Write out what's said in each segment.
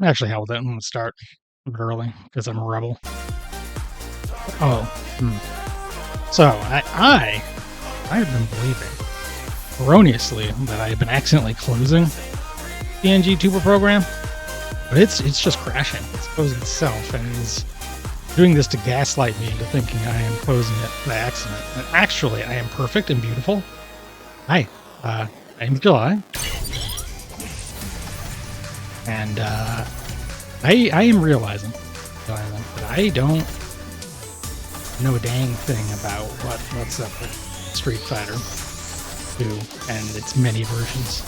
Actually, hell with it. I'm gonna start a bit early because I'm a rebel. Oh, so I have been believing erroneously that I have been accidentally closing the NG Tuber program, but it's just crashing. It's closing itself and is doing this to gaslight me into thinking I am closing it by accident. But actually, I am perfect and beautiful. Hi, I am July, and I am realizing that I don't know a dang thing about what's up with Street Fighter 2 and its many versions.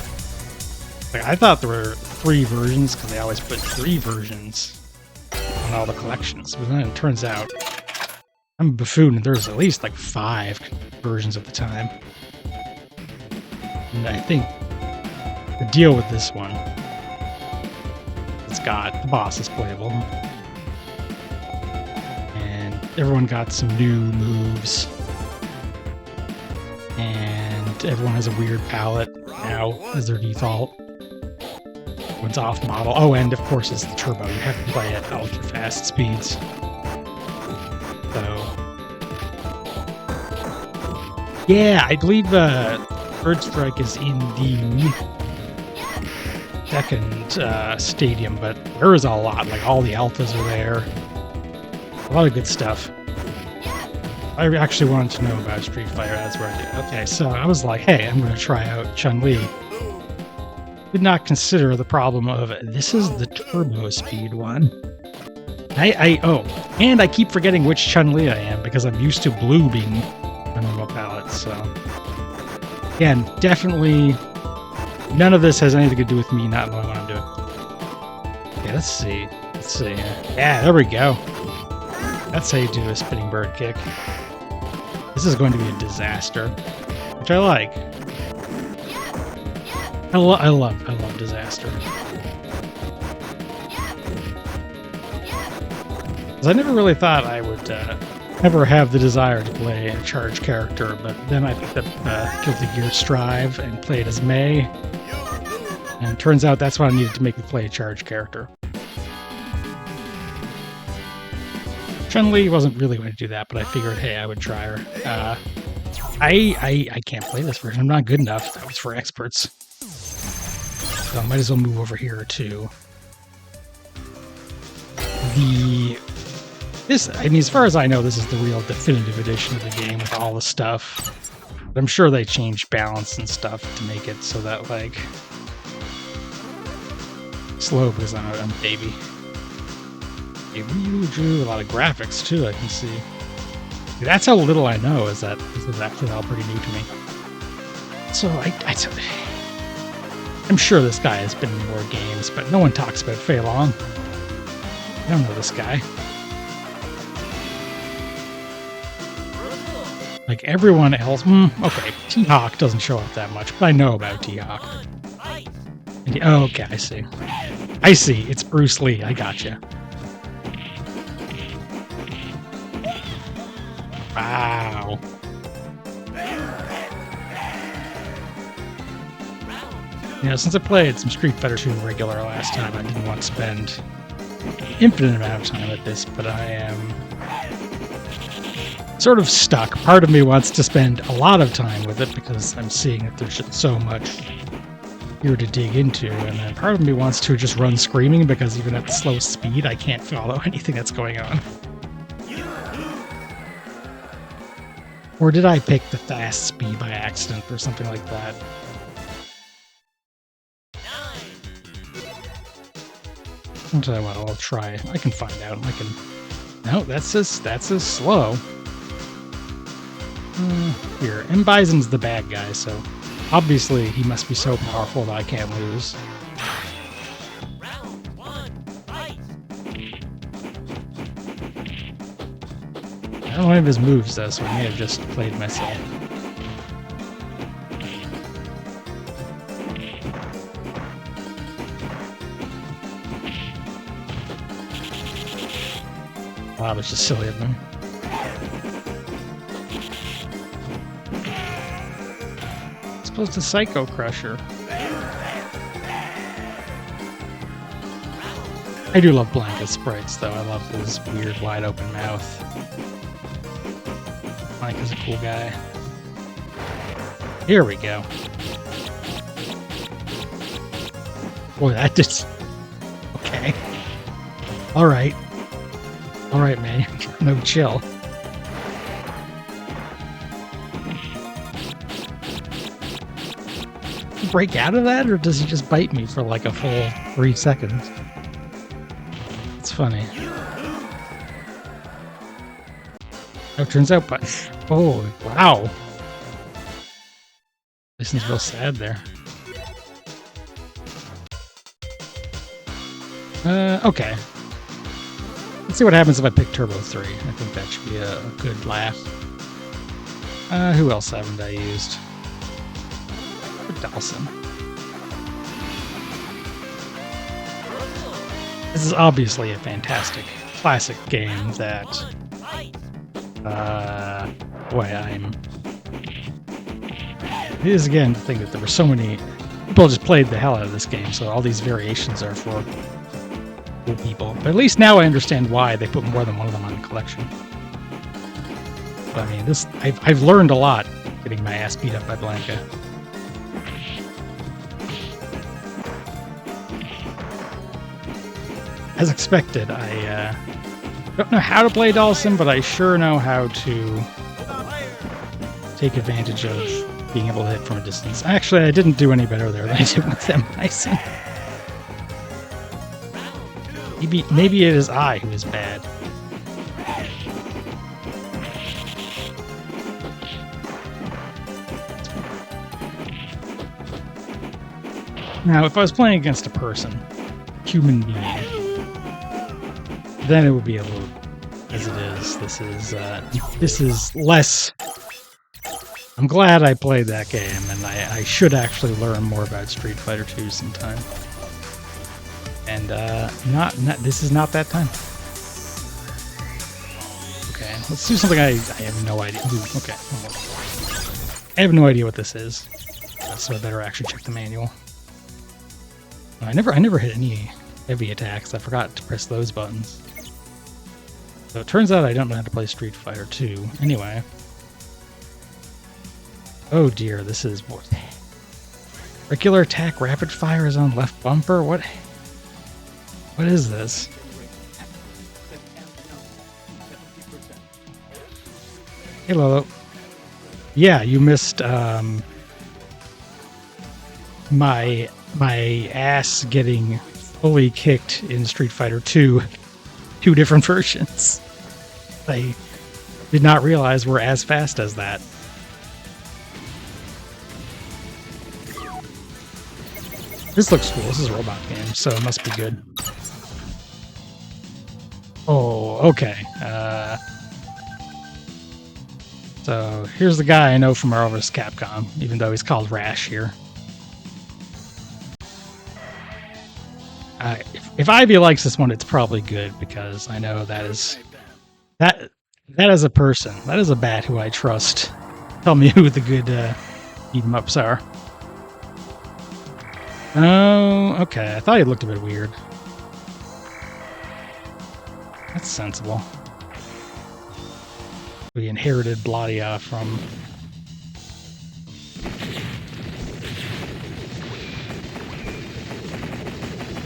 Like, I thought there were 3 versions because they always put 3 versions on all the collections, but then it turns out I'm a buffoon and there's at least like 5 versions at the time. And I think the deal with this one, it's got the boss is playable, and everyone got some new moves, and everyone has a weird palette now as their default. One's off model. Oh, and of course it's the turbo. You have to play at ultra fast speeds. So, yeah, I believe Bird Strike is in the second stadium, but there is a lot. Like, all the alphas are there. A lot of good stuff. I actually wanted to know about Street Fighter. That's where I did. Okay, so I was like, hey, I'm going to try out Chun-Li. Did not consider the problem of this is the turbo speed one. And I keep forgetting which Chun-Li I am because I'm used to blue being my normal palette. So again, definitely none of this has anything to do with me not knowing what I'm doing. Okay, let's see. Yeah, there we go. That's how you do a spinning bird kick. This is going to be a disaster, which I like. I love disaster. Because I never really thought I would ever have the desire to play a charge character, but then I picked up Guilty Gear Strive and played as May, and it turns out that's what I needed to make me play a charge character. Chun-Li wasn't really going to do that, but I figured, hey, I would try her. I can't play this version. I'm not good enough. That was for experts. So I might as well move over here to I mean, as far as I know, this is the real definitive edition of the game with all the stuff. But I'm sure they changed balance and stuff to make it so that, like, slow because I'm a baby. A lot of graphics too, I can see. That's how little I know, is that this is actually all pretty new to me. So I'm sure this guy has been in more games, but no one talks about Fei Long. I don't know this guy. Like everyone else, okay, T-Hawk doesn't show up that much, but I know about T-Hawk. Oh, okay, I see, it's Bruce Lee, I gotcha. Wow. You know, since I played some Street Fighter 2 regular last time, I didn't want to spend an infinite amount of time at this, but I am sort of stuck. Part of me wants to spend a lot of time with it because I'm seeing that there's just so much here to dig into, and then part of me wants to just run screaming because even at slow speed, I can't follow anything that's going on. Or did I pick the fast speed by accident or something like that? I'll tell you what, I'll try. I can find out. No, that's as slow. Here, M. Bison's the bad guy, so obviously he must be so powerful that I can't lose. I don't know any of his moves though, so I may have just played myself. Wow, that's just silly of them. It's supposed to Psycho Crusher. I do love Blanca's sprites, though. I love his weird, wide-open mouth. Blanca's a cool guy. Here we go. Boy, that just... Okay. Alright. Alright, man. No chill. Break out of that, or does he just bite me for like a full 3 seconds? It's funny. Oh, turns out, but oh wow, this is real sad there. Okay. Let's see what happens if I pick Turbo 3. I think that should be a good laugh. Who else haven't I used? Dawson. This is obviously a fantastic classic game that boy, it is again the thing that there were so many people just played the hell out of this game, so all these variations are for cool people. But at least now I understand why they put more than one of them on the collection. But, I mean, this I've learned a lot getting my ass beat up by Blanca. As expected, I don't know how to play Dawson, but I sure know how to take advantage of being able to hit from a distance. Actually, I didn't do any better there than I did with them icing. Maybe it is I who is bad. Now, if I was playing against a person, human being, then it would be a little as it is. This is less. I'm glad I played that game, and I should actually learn more about Street Fighter 2 sometime. And not this is not that time. Okay, let's do something I have no idea. Ooh, okay, I have no idea what this is, so I better actually check the manual. I never hit any heavy attacks. I forgot to press those buttons. So it turns out I don't know how to play Street Fighter 2. Anyway. Oh dear, this is what? Regular attack, rapid fire is on left bumper? What is this? Hey Lolo. Yeah, you missed my ass getting fully kicked in Street Fighter 2. 2 different versions. I did not realize we're as fast as that. This looks cool. This is a robot game, so it must be good. Oh, okay. So here's the guy I know from Marvel vs. Capcom, even though he's called Rash here. If Ivy likes this one, it's probably good, because I know that is a person. That is a bat who I trust. Tell me who the good beat 'em ups are. Oh, okay. I thought he looked a bit weird. That's sensible. We inherited Bladia from...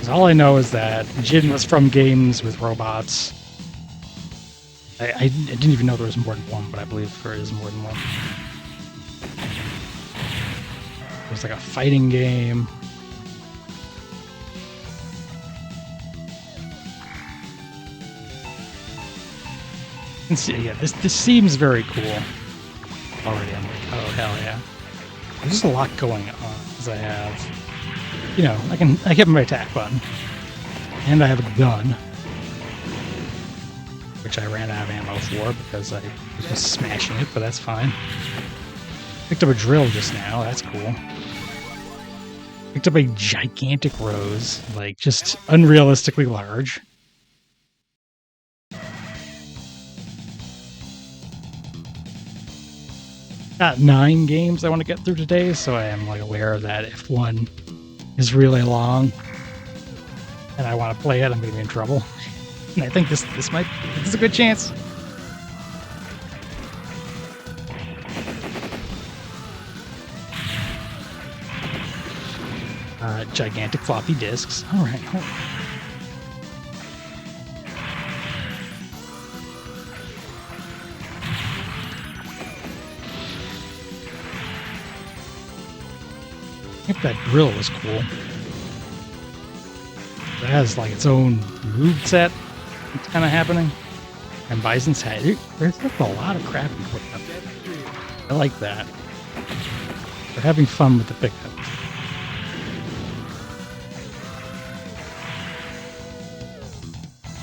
All I know is that Jin was from games with robots. I didn't even know there was more than one, but I believe there is more than one. There's like a fighting game. And see, yeah, this seems very cool. Already, I'm like, oh hell yeah! There's just a lot going on because I have. You know, I get my attack button, and I have a gun, which I ran out of ammo for because I was just smashing it, but that's fine. Picked up a drill just now, that's cool. Picked up a gigantic rose, like just unrealistically large. Got 9 games I want to get through today, so I am like aware that if one is really long, and I want to play it, I'm going to be in trouble. And I think this is a good chance. Gigantic floppy disks. All right. I think that drill was cool. It has like its own move set. It's kind of happening. And Bison's head. There's just a lot of crap in pickup. I like that. They're having fun with the pickup.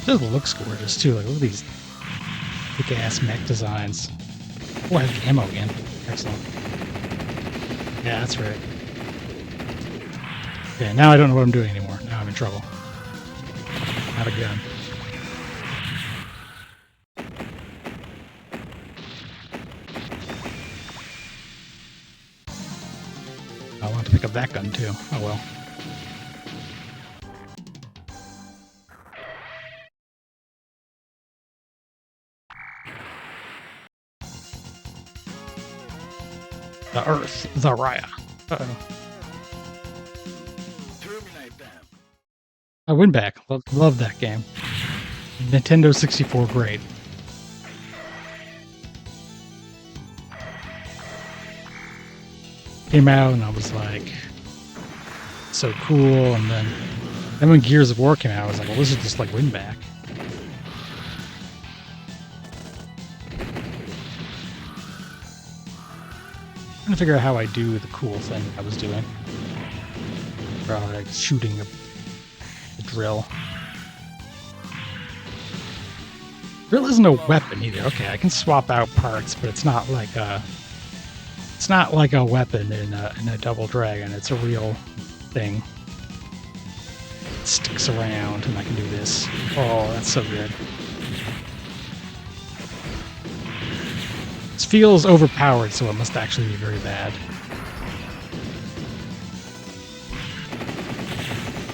It just looks gorgeous too. Like, look at these big ass mech designs. Oh, I have ammo again. Excellent. Yeah, that's right. Okay, now I don't know what I'm doing anymore. Now I'm in trouble. Not a gun. I want to pick up that gun too. Oh well. The Earth, the Raya. Uh-oh. I win back. Love that game. Nintendo 64, great. Came out and I was like, so cool. And then when Gears of War came out, I was like, well, this is just like win back. Trying to figure out how I do the cool thing I was doing. Like shooting the drill. Drill isn't a weapon either. Okay, I can swap out parts, but it's not like a weapon in a Double Dragon. It's a real thing. It sticks around, and I can do this. Oh, that's so good. This feels overpowered, so it must actually be very bad.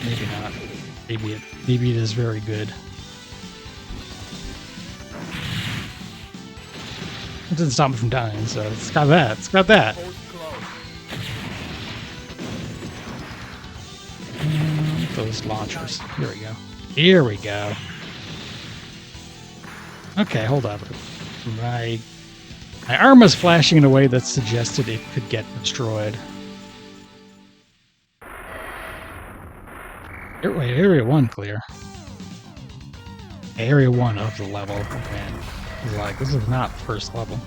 Maybe not. Maybe it is very good. It doesn't stop me from dying, so it's got that. It's got that. Those launchers. Here we go. Here we go. Okay, hold up. My arm was flashing in a way that suggested it could get destroyed. Wait, Area 1 clear. Area 1 of the level. Man, like, this is not the first level.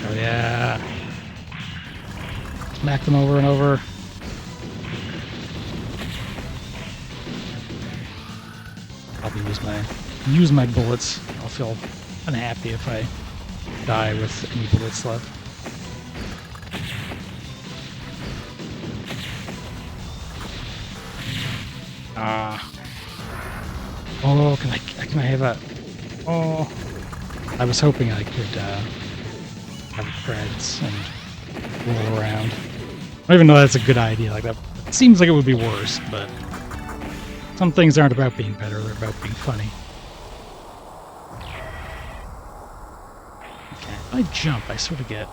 Oh yeah. Smack them over and over. Probably use my bullets. I'll feel unhappy if I die with any bullets left. Oh, can I have a? Oh, I was hoping I could have creds and roll around. I don't even know that's a good idea. Like that, it seems like it would be worse, but some things aren't about being better; they're about being funny. Okay, if I jump, I sort of get.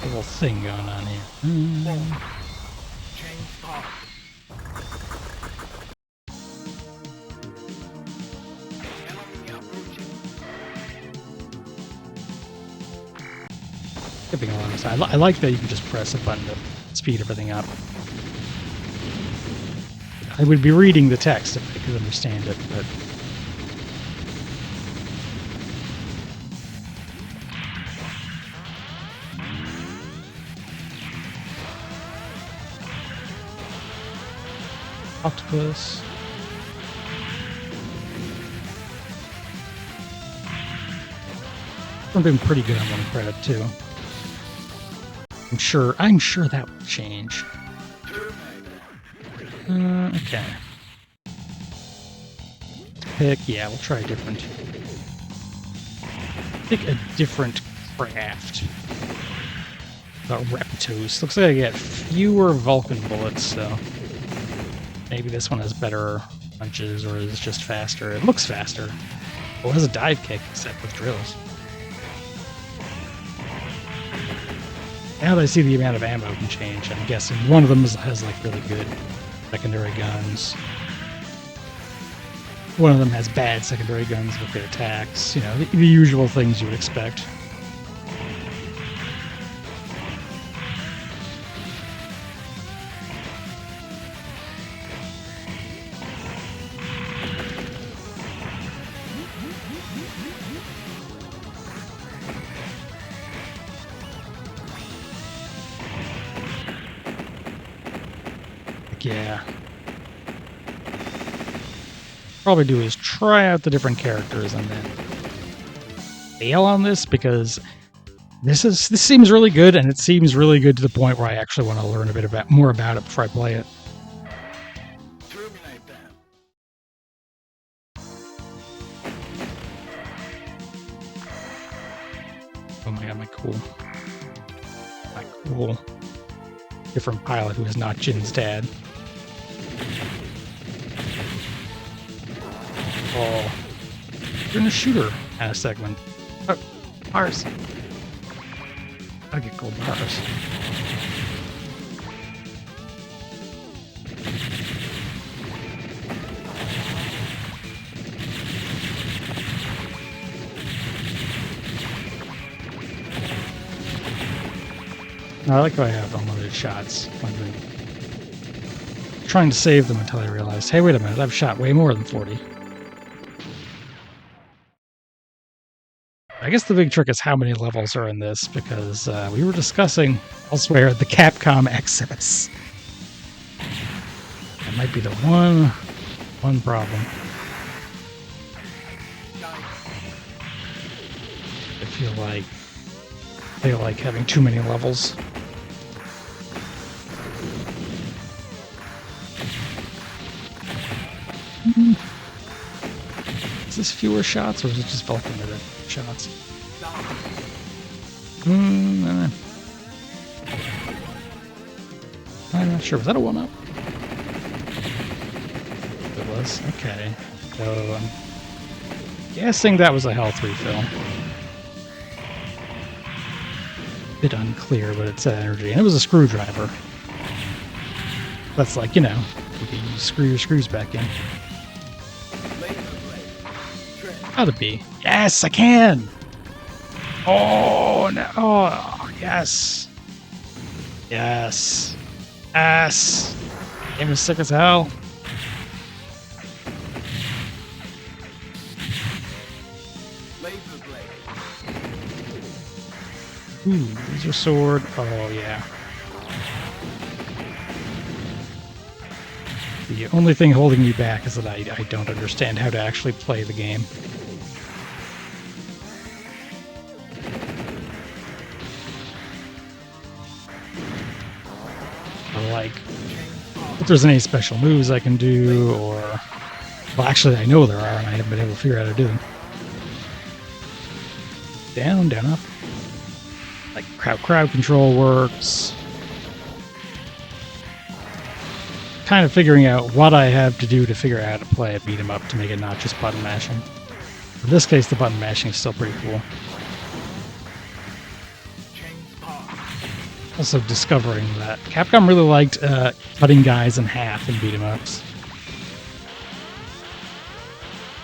A little thing going on here. Skipping along the side. I like that you can just press a button to speed everything up. I would be reading the text if I could understand it, but octopus. I'm doing pretty good on 1 credit too. I'm sure that will change. Okay. Yeah, we'll try a different. Pick a different craft. Reptos. Looks like I get fewer Vulcan bullets, so maybe this one has better punches, or is just faster. It looks faster. Well, it has a dive kick, except with drills. Now that I see the amount of ammo can change, I'm guessing one of them has like really good secondary guns. One of them has bad secondary guns with good attacks. You know, the usual things you would expect. Yeah. Probably do is try out the different characters and then fail on this, because this seems really good, and it seems really good to the point where I actually want to learn a bit more about it before I play it. Oh my god, my cool different pilot who is not Jin's dad. Oh, you're in a shooter kind of segment. Oh, bars. Gotta get gold bars. I like how I have unlimited shots. I'm trying to save them until I realize, hey, wait a minute, I've shot way more than 40. I guess the big trick is how many levels are in this, because we were discussing elsewhere the Capcom excess. That might be the one problem. I feel like they like having too many levels. Is this fewer shots, or is it just Vulcan shots? I'm not sure. Was that a 1-up? It was. Okay. So I'm guessing that was a health refill. Bit unclear, but it said energy, and it was a screwdriver. That's like, you know, you can screw your screws back in. Gotta be. Yes, I can! Oh, no. Oh, yes. Yes. Yes. Game is sick as hell. Ooh, laser sword. Oh, yeah. The only thing holding me back is that I don't understand how to actually play the game. Like, if there's any special moves I can do, or... Well, actually, I know there are, and I haven't been able to figure out how to do them. Down, down, up. Like, crowd control works. Kind of figuring out what I have to do to figure out how to play a beat 'em up to make it not just button mashing. In this case, the button mashing is still pretty cool. Also discovering that Capcom really liked cutting guys in half in beat 'em ups.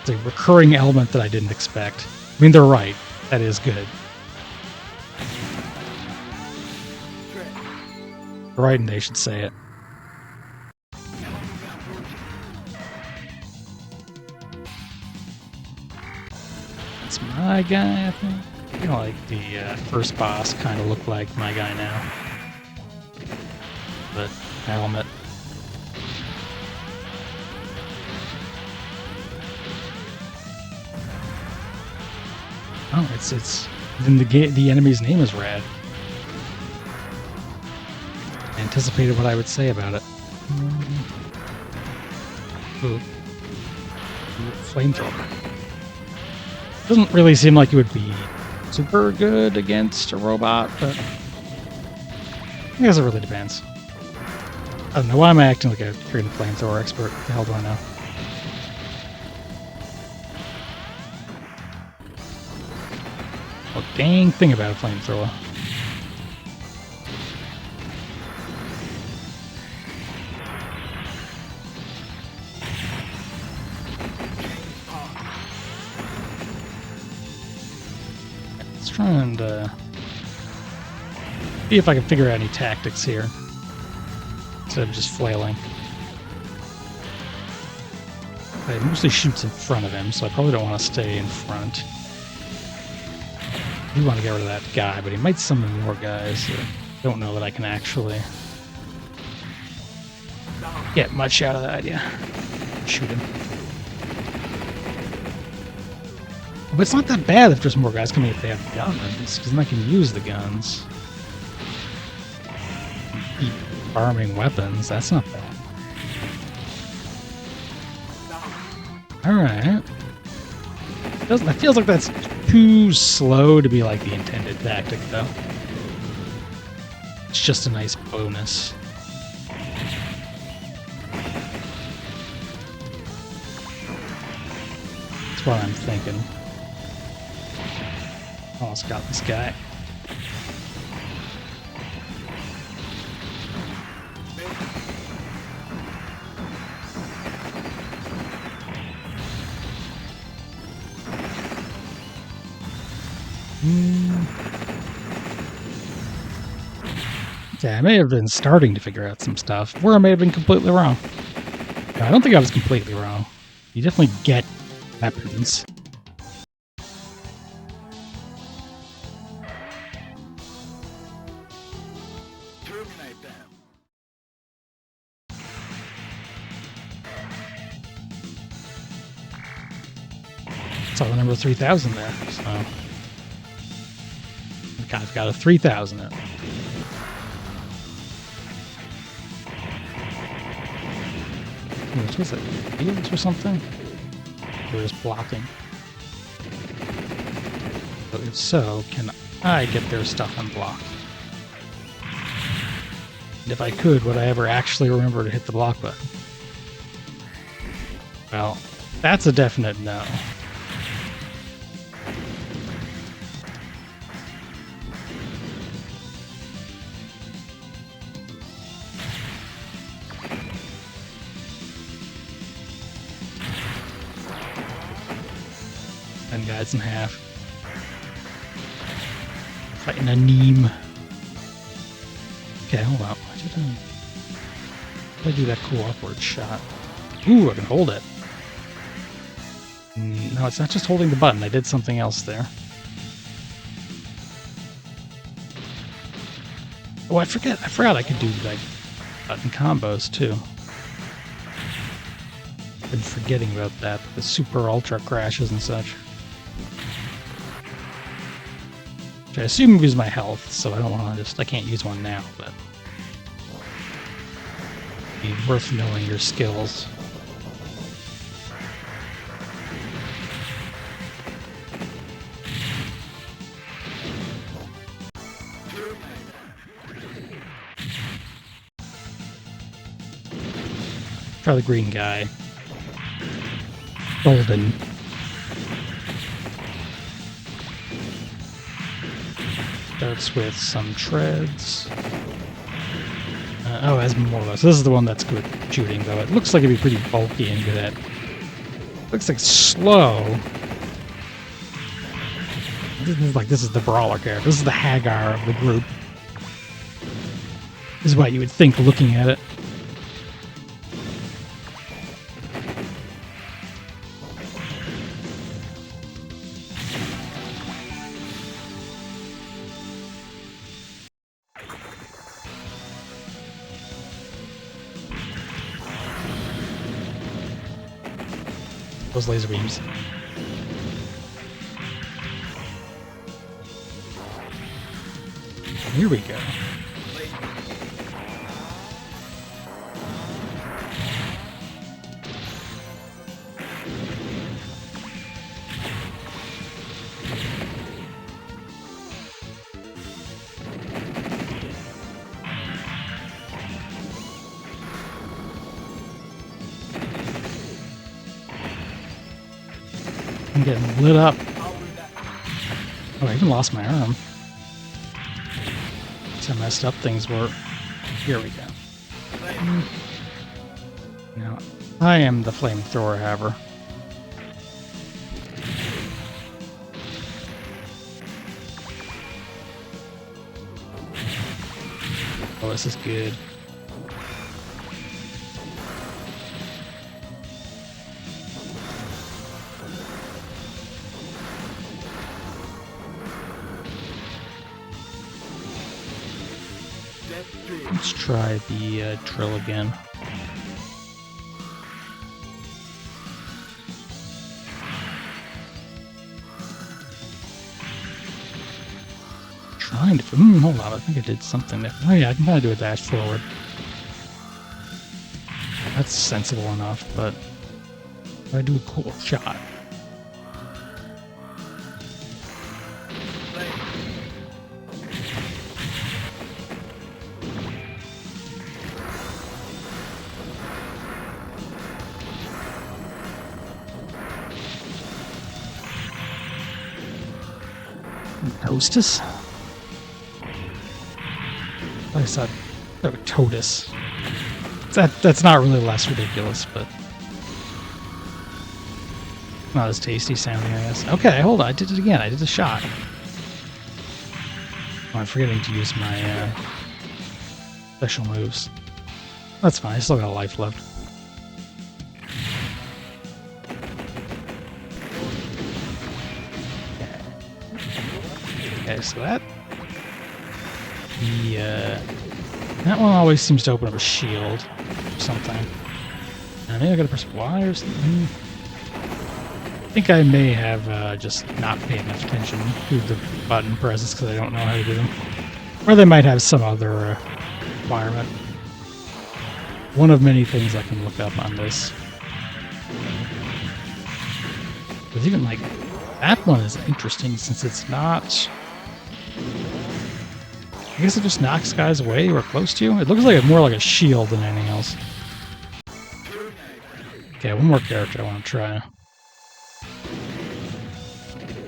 It's a recurring element that I didn't expect. I mean, they're right. That is good. They're right, and they should say it. That's my guy, I think. I feel like the first boss kind of looked like my guy now. But helmet. Oh, it's Then the enemy's name is rad. I anticipated what I would say about it. Ooh. Flamethrower. Doesn't really seem like it would be super good against a robot, but I guess it really depends. I don't know, why am I acting like a freaking flamethrower expert? What the hell do I know? Well, dang thing about a flamethrower. Let's try and see if I can figure out any tactics here instead of just flailing. It mostly shoots in front of him, so I probably don't want to stay in front. I do want to get rid of that guy, but he might summon more guys. So I don't know that I can actually get much out of that idea. Shoot him. But it's not that bad if just more guys come in if they have guns, because then I can use the guns. Keep farming weapons, that's not bad. Alright. That feels like that's too slow to be like the intended tactic, though. It's just a nice bonus. That's what I'm thinking. Almost got this guy. Okay, I may have been starting to figure out some stuff, or I may have been completely wrong. No, I don't think I was completely wrong. You definitely get weapons. Terminate them. Saw the number 3,000 there, so I've got a 3,000 it. What was it? Fields or something? Or just blocking? But if so, can I get their stuff unblocked? And if I could, would I ever actually remember to hit the block button? Well, that's a definite no. And guys in half. Fighting a neem. Okay, hold on. Why did I do that cool upward shot? Ooh, I can hold it. No, it's not just holding the button. I did something else there. Oh, I forgot I could do like button combos too. Been forgetting about that. The super ultra crashes and such. Which I assume use my health, so I don't want to I can't use one now, but it'd be worth knowing your skills. Try the green guy. Golden. Starts with some treads. Oh, it has more of those. So this is the one that's good at shooting, though. It looks like it'd be pretty bulky and good at... Looks like slow. This is the brawler character. This is the Hagar of the group. This is what you would think looking at it. Those laser beams. Here we go. I'm getting lit up. Oh, I even lost my arm. That's how messed up things were. Here we go. Now, I am the flamethrower haver. Oh, this is good. Let's try the drill again. Trying to... hold on, I think I did something there. Oh yeah, I can kind of do a dash forward. That's sensible enough, but I do a cool shot. Hostess? I said, oh, Totus. That's not really less ridiculous, but not as tasty sounding, I guess. Okay, hold on. I did it again. I did the shot. Oh, I'm forgetting to use my special moves. That's fine. I still got a life left. Okay, so that that one always seems to open up a shield or something. Maybe I gotta press Y or something. I think I may have just not paid enough attention to the button presses because I don't know how to do them. Or they might have some other requirement. One of many things I can look up on this. Because even like that one is interesting since it's not... I guess it just knocks guys away or close to you. It looks like more like a shield than anything else. Okay, one more character I want to try.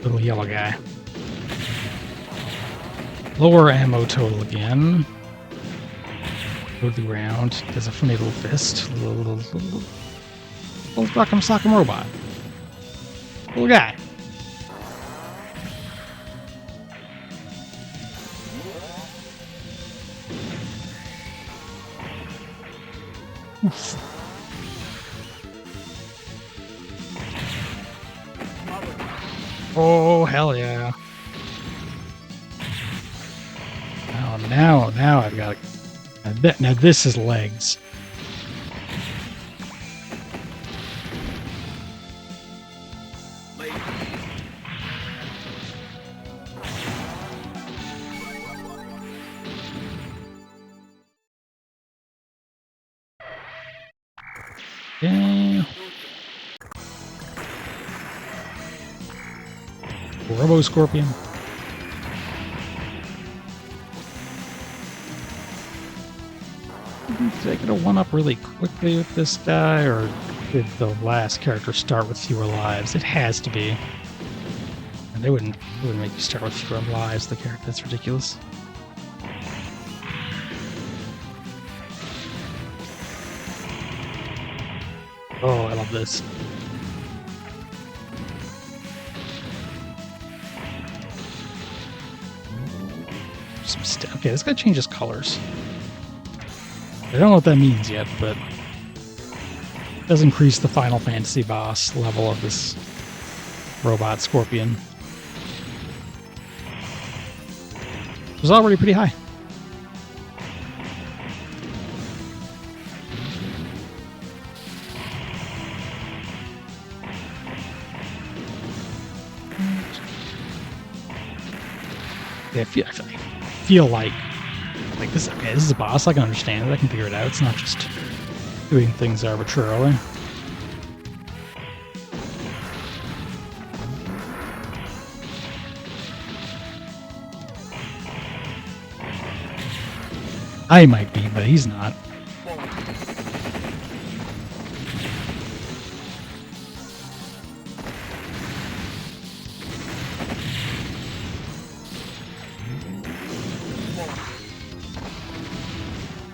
Little yellow guy. Lower ammo total again. Go to the ground. Does a funny little fist. Little rock'em sock'em robot. Little guy. Oof. Oh, hell yeah. Oh, now I've got it. Now this is legs. Yeah. Robo Scorpion. Did I get a one-up really quickly with this guy, or did the last character start with fewer lives? It has to be. And they wouldn't make you start with fewer lives, the character. That's ridiculous. Oh, I love this. Okay, this guy changes colors. I don't know what that means yet, but it does increase the Final Fantasy boss level of this robot scorpion. It was already pretty high. Yeah, I feel like this. Okay, this is a boss. I can understand it. I can figure it out. It's not just doing things arbitrarily. I might be, but he's not.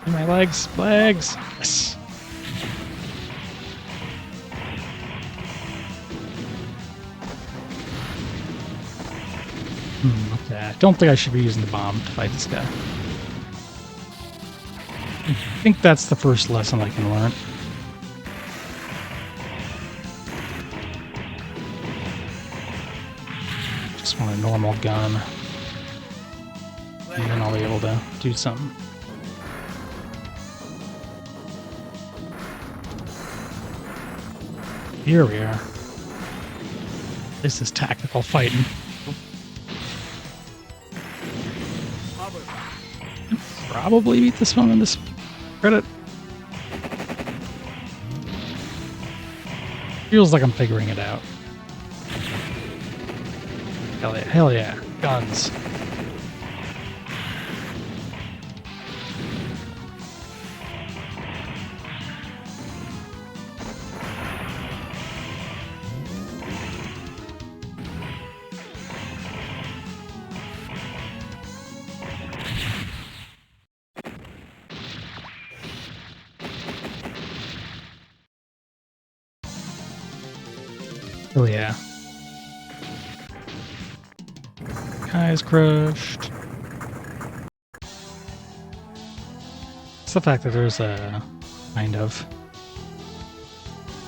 My legs, yes. Okay, I don't think I should be using the bomb to fight this guy. I think that's the first lesson I can learn. Just want a normal gun. And then I'll be able to do something. Here we are. This is tactical fighting. Probably beat this one in this credit. Feels like I'm figuring it out. Hell yeah. Guns. Oh yeah. Guy's crushed. It's the fact that there's a kind of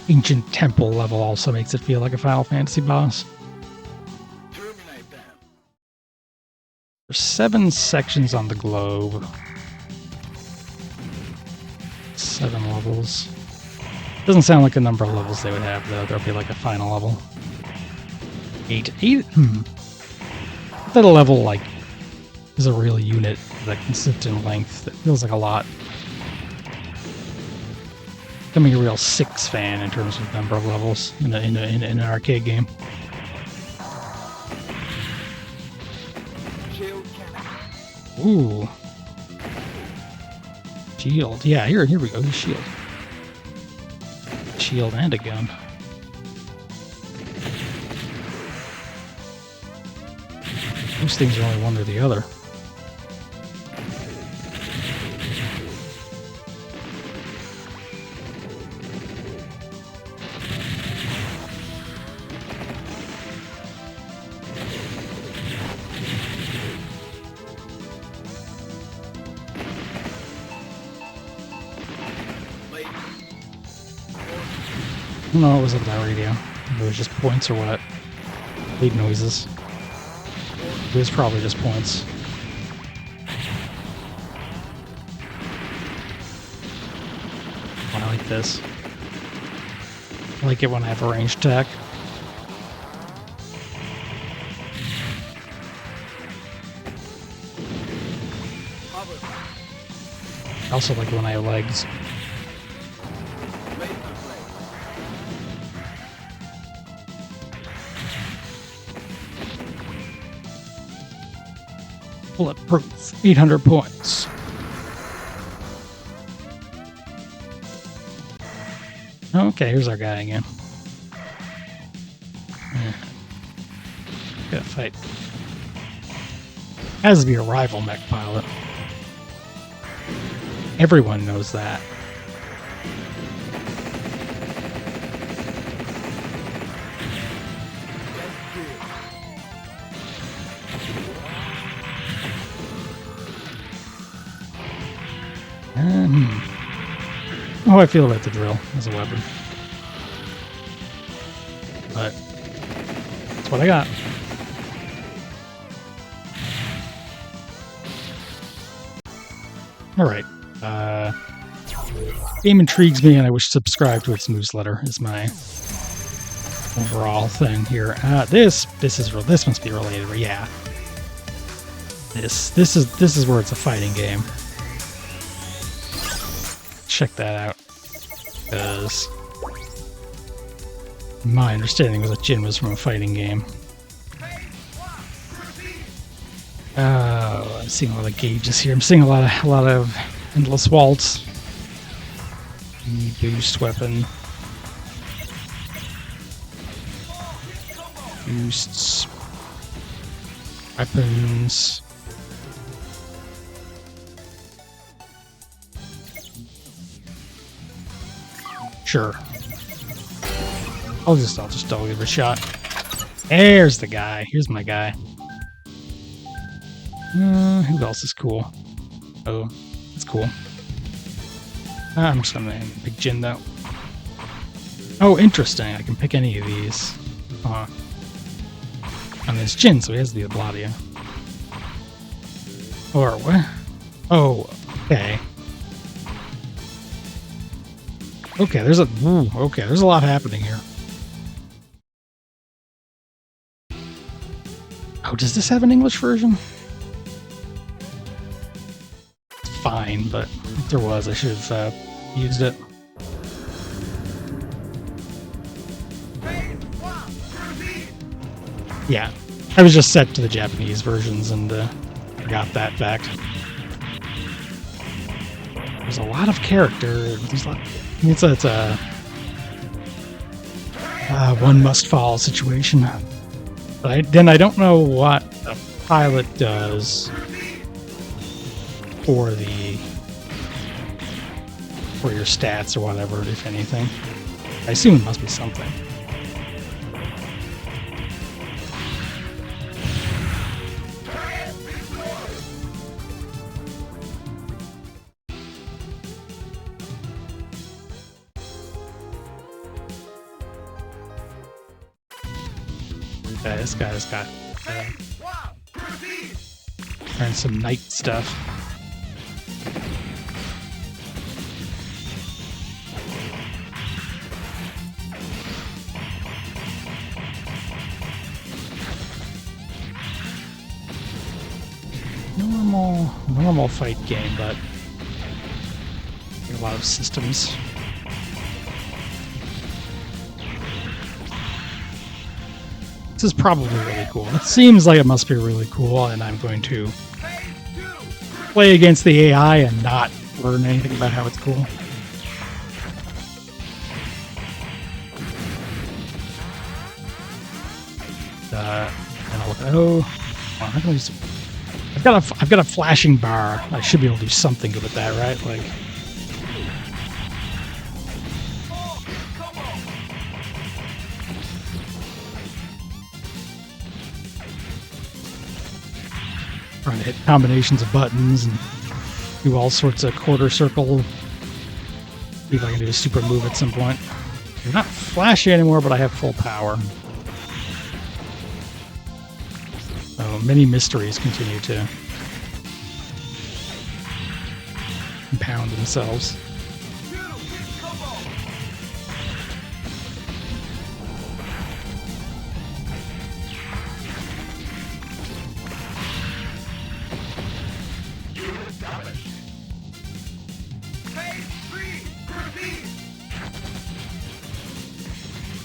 ancient temple level also makes it feel like a Final Fantasy boss. Terminate them. There's 7 sections on the globe. 7 levels. Doesn't sound like the number of levels they would have, though. There'll be like a final level. 8. That a level, like, is a real unit, that consistent length. That feels like a lot. Becoming a real 6 fan in terms of number of levels in an arcade game. Shield cannon. Ooh. Shield. Yeah, here we go. Shield. Shield and a gun. Those things are only one or the other. I don't know what was up with that radio. If it was just points or what. Lead noises. It was probably just points. I like this. I like it when I have a ranged attack. I also like it when I have legs. Bulletproof, 800 points. Okay, here's our guy again. Yeah. Gotta fight. Has to be a rival mech pilot. Everyone knows that. How I feel about the drill as a weapon. But that's what I got. Alright. Game intrigues me and I wish to subscribe to its newsletter is my overall thing here. This must be related, yeah. This is where it's a fighting game. Check that out. Because my understanding was that Jin was from a fighting game. Oh, I'm seeing a lot of gauges here. I'm seeing a lot of endless waltz. Boost weapon. Boosts. Weapons. Sure. I'll just give it a shot. There's the guy. Here's my guy. Who else is cool? Oh, that's cool. I'm just gonna pick Jin though. Oh, interesting. I can pick any of these. And there's Jin, so he has the Obladia. Or what? Oh, okay. Okay, there's a lot happening here. Oh, does this have an English version? It's fine, but if there was, I should have used it. Yeah, I was just set to the Japanese versions and forgot that fact. There's a lot of character. There's a lot. It's a one must fall situation. But I don't know what the pilot does for your stats or whatever, if anything. I assume it must be something. This guy's got and some knight stuff. Normal fight game, but a lot of systems. This is probably really cool. It seems like it must be really cool, and I'm going to play against the AI and not learn anything about how it's cool. How can I use? I've got a flashing bar. I should be able to do something good with that, right? Like. Trying to hit combinations of buttons and do all sorts of quarter circle. See if I can do a super move at some point. I'm not flashy anymore, but I have full power. So many mysteries continue to compound themselves.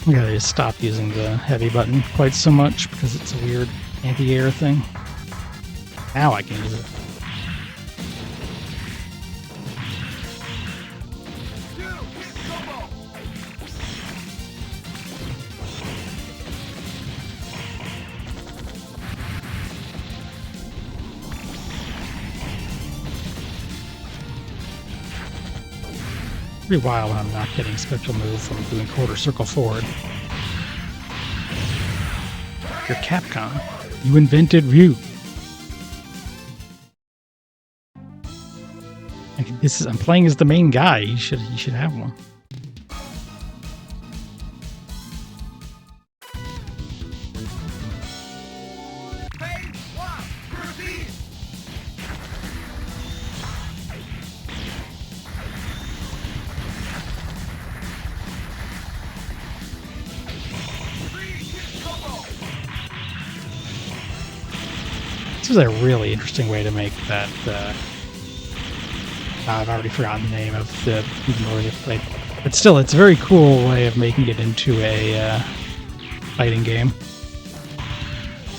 I gotta stop using the heavy button quite so much because it's a weird anti-air thing. Now I can use it. Pretty wild when I'm not getting special move from doing quarter circle forward. You're Capcom. You invented Ryu. And I'm playing as the main guy. You should have one. This is a really interesting way to make that. I've already forgotten the name of the movie played, but still, it's a very cool way of making it into a fighting game.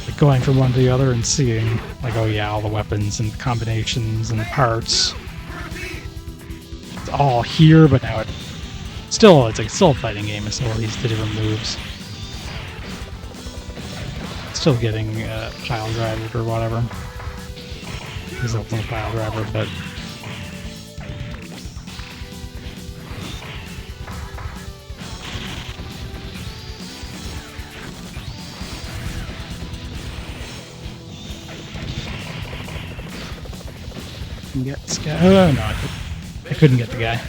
Like going from one to the other and seeing, like, oh yeah, all the weapons and combinations and parts. It's all here, but now it's still a fighting game. It's all these different moves. Still getting pile driver or whatever. He's up on the pile driver, but get this guy. Oh no, I couldn't get the guy.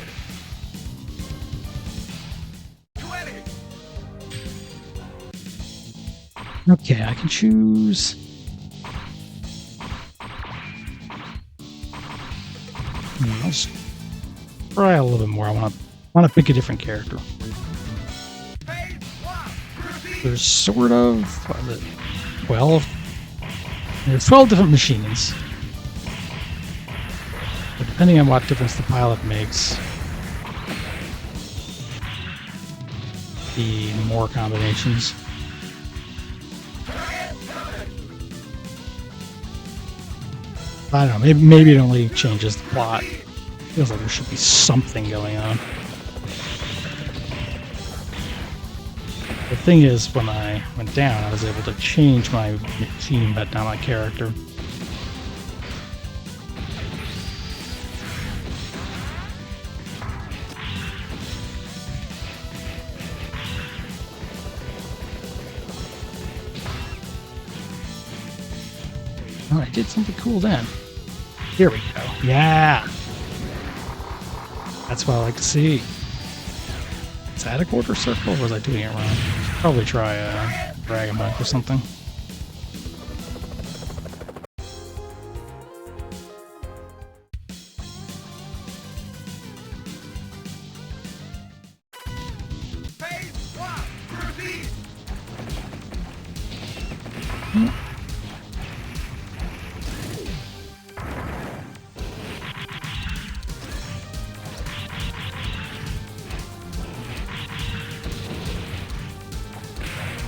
Okay, I can choose. Let's try a little bit more. I want to pick a different character. There's sort of 12. There's 12 different machines. But depending on what difference the pilot makes, the more combinations. I don't know, maybe it only changes the plot. Feels like there should be something going on. The thing is, when I went down, I was able to change my machine, but not my character. Oh, I did something cool then. Here we go. Yeah! That's what I like to see. Is that a quarter circle, or was I doing it wrong? Should probably try a Dragon Ball or something.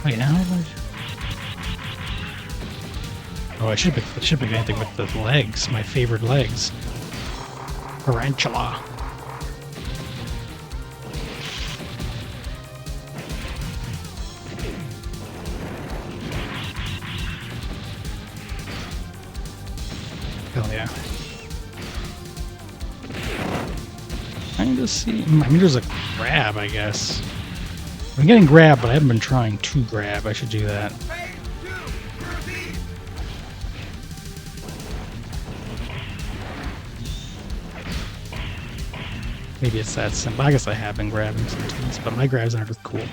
Wait, now? Oh, I should pick anything with the legs. My favorite legs. Tarantula. Hell yeah. Kind of see. I mean, there's a grab, I guess. I'm getting grab, but I haven't been trying to grab. I should do that. Maybe it's that simple. I guess I have been grabbing sometimes, but my grabs aren't as cool.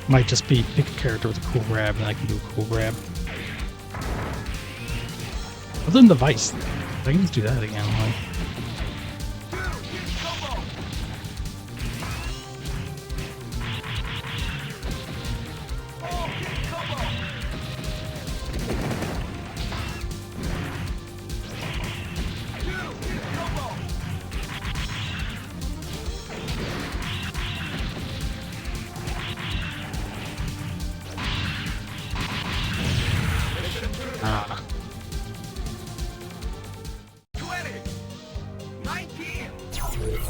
Might just be pick a character with a cool grab, and I can do a cool grab. Other than the vice, I can just do that again. Like.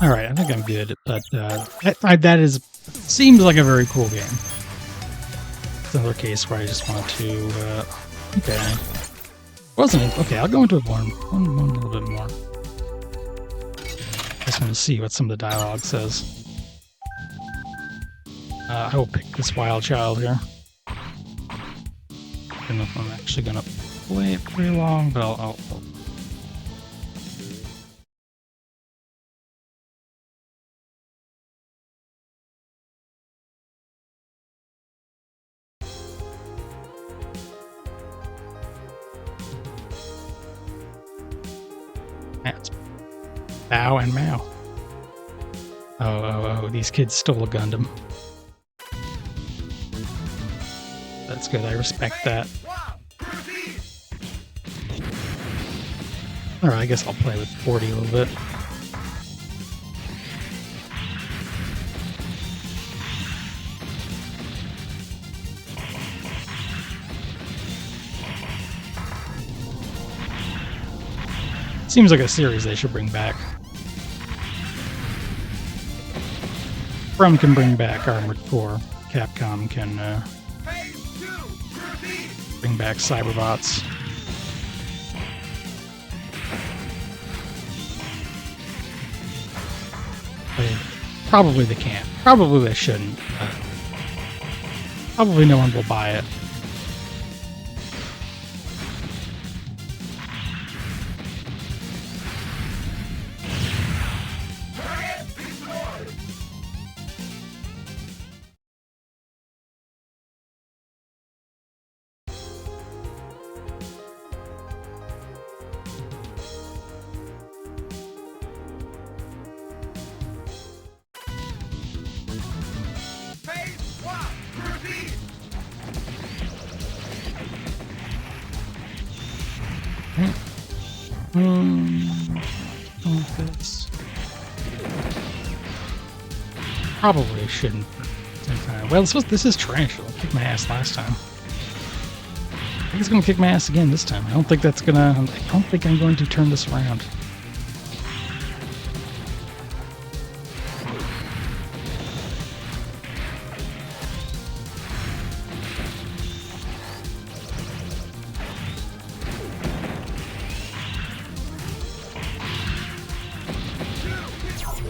Alright, I think I'm good, but that seems like a very cool game. It's another case where I just want to, okay. Okay, I'll go into one a little bit more. Just want to see what some of the dialogue says. I will pick this wild child here. I don't know if I'm actually gonna play it very long, but I'll That's Bow and Mao. Oh, these kids stole a Gundam. That's good. I respect that. Alright, I guess I'll play with 40 a little bit. Seems like a series they should bring back. From can bring back Armored Core. Capcom can bring back Cyberbots. Probably they can't. Probably they shouldn't. Probably no one will buy it. This. Probably shouldn't. Well, this is trash. It'll kick my ass last time. I think it's gonna kick my ass again this time. I don't think that's gonna. I don't think I'm going to turn this around.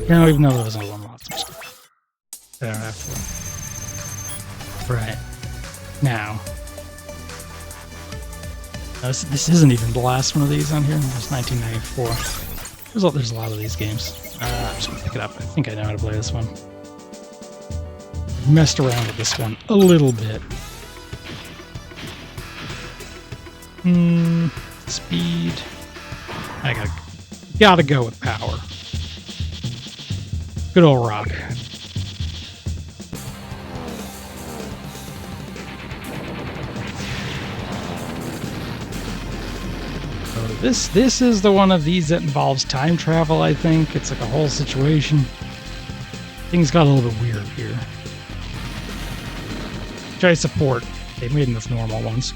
No, even though there was only one monster. I don't have to. Right. Now. This isn't even the last one of these on here. It was 1994. There's a lot of these games. I'm just gonna pick it up. I think I know how to play this one. Messed around with this one a little bit. Speed. I gotta go with power. Good old rock. So this is the one of these that involves time travel, I think. It's like a whole situation. Things got a little bit weird here. Which I support. They made enough normal ones.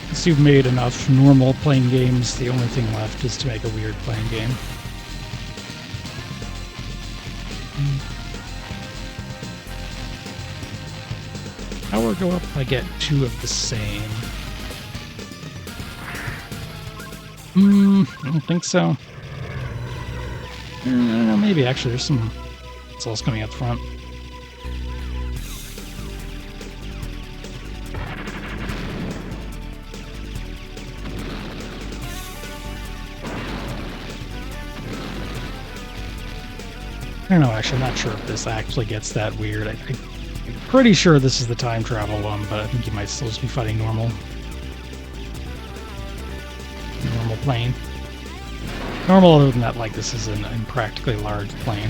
Once you've made enough normal playing games, the only thing left is to make a weird playing game. Power go up if I get two of the same. I don't think so. Maybe actually there's some souls coming out the front. I don't know, actually, I'm not sure if this actually gets that weird. I'm pretty sure this is the time travel one, but I think you might still just be fighting normal plane. Normal other than that, like, this is an impractically large plane.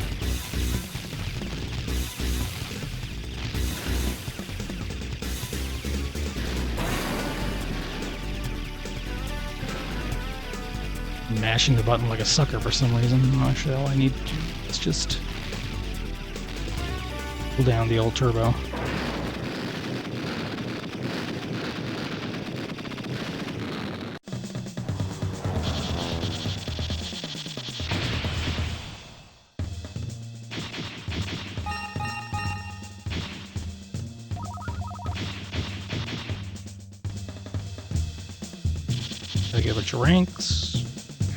I'm mashing the button like a sucker for some reason. Actually, all I need to do is just pull down the old turbo. I get a bunch of ranks.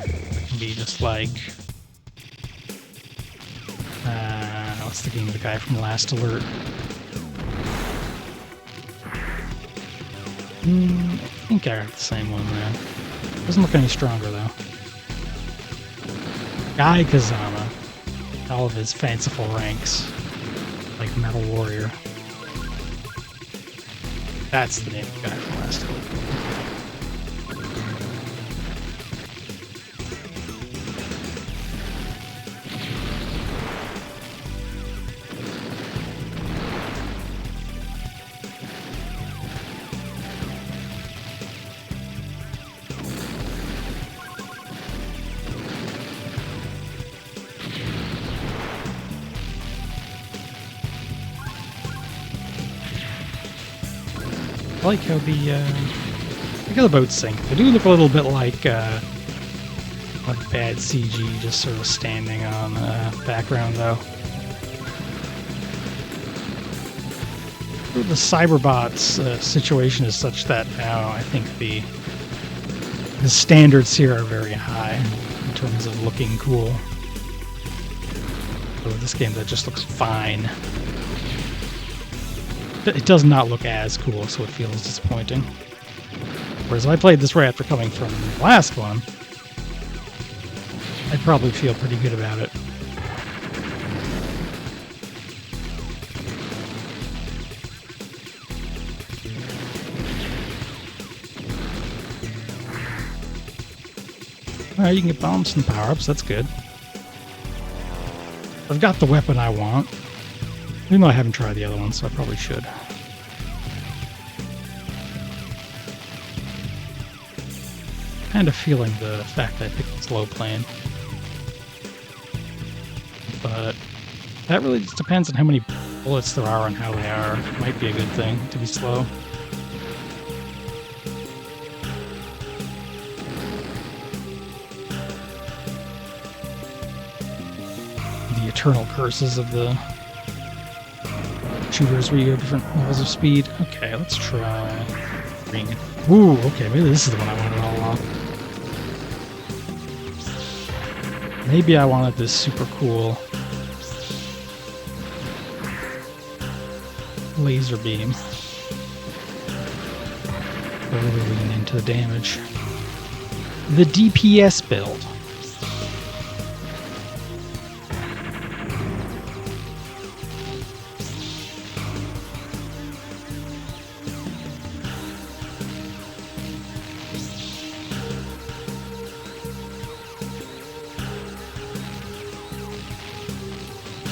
It can be just like what's the name of the guy from Last Alert? I think I got the same one there. Doesn't look any stronger though. Guy Kazama. All of his fanciful ranks. Like Metal Warrior. That's the name of the guy from Last Alert. like how the boats sink. They do look a little bit like bad CG, just sort of standing on the background, though. The Cyberbots situation is such that now I think the standards here are very high in terms of looking cool. So this game that just looks fine. It does not look as cool, so it feels disappointing. Whereas if I played this right after coming from the last one, I'd probably feel pretty good about it. Alright, you can get bombs and power-ups, that's good. I've got the weapon I want. Even though I haven't tried the other one, so I probably should. Kind of feeling the fact that I picked slow plane. But that really just depends on how many bullets there are and how they are. It might be a good thing to be slow. The eternal curses of the shooters where you have different levels of speed. Okay, let's try green. Ooh, okay, maybe this is the one I wanted all along. Maybe I wanted this super cool laser beam. Really lean into the damage. The DPS build.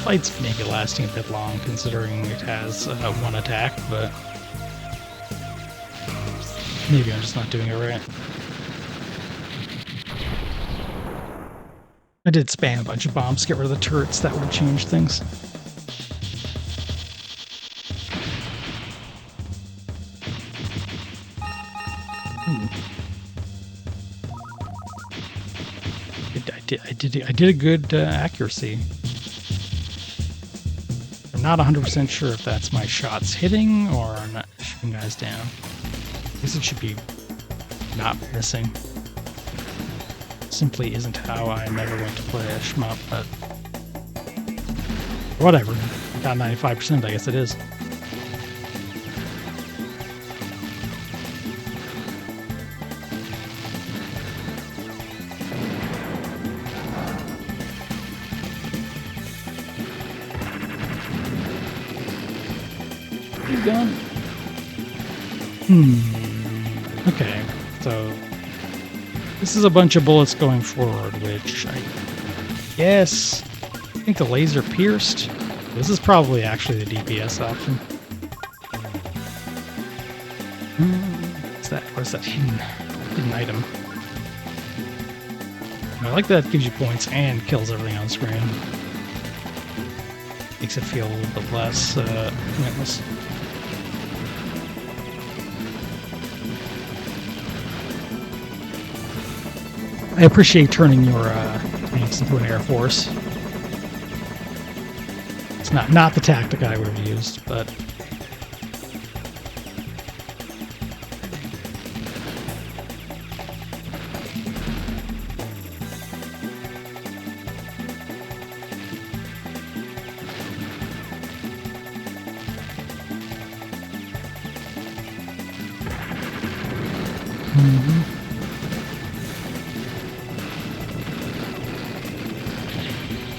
Fight's maybe lasting a bit long considering it has one attack, but maybe I'm just not doing it right. I did spam a bunch of bombs to get rid of the turrets. That would change things. I did a good accuracy. I'm not 100% sure if that's my shots hitting or I'm not shooting guys down. I guess it should be not missing. Simply isn't how I never went to play a shmup, but whatever. I got 95%, I guess it is. Gun. Okay, so this is a bunch of bullets going forward, which I guess I think the laser pierced. This is probably actually the DPS option. What's that? Where's that hidden item? I like that it gives you points and kills everything on screen. Makes it feel a little bit less pointless. I appreciate turning your tanks into an air force. It's not the tactic I would have used, but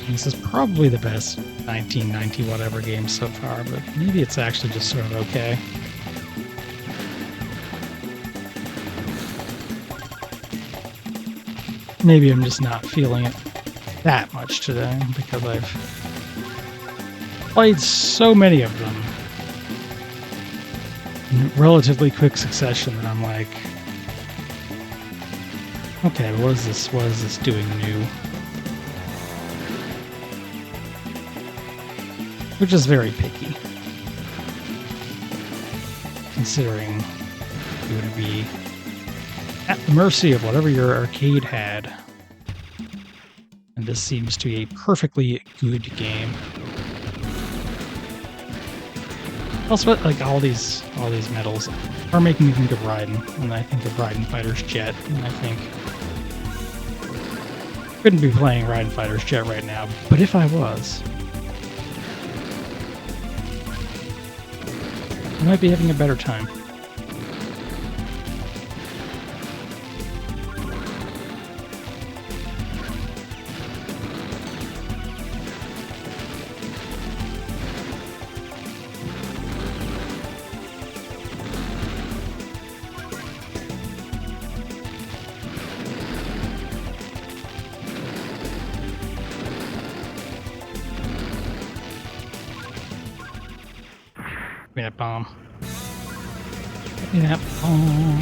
this is probably the best 1990 whatever game so far, but maybe it's actually just sort of okay. Maybe I'm just not feeling it that much today because I've played so many of them in relatively quick succession that I'm like, okay, what is this doing new? Which is very picky, considering you're going to be at the mercy of whatever your arcade had. And this seems to be a perfectly good game. Also, like all these medals are making me think of Raiden, and I think of Raiden Fighter's Jet, and I think couldn't be playing Raiden Fighter's Jet right now, but if I was, I might be having a better time. Give me that bomb. Give me that bomb.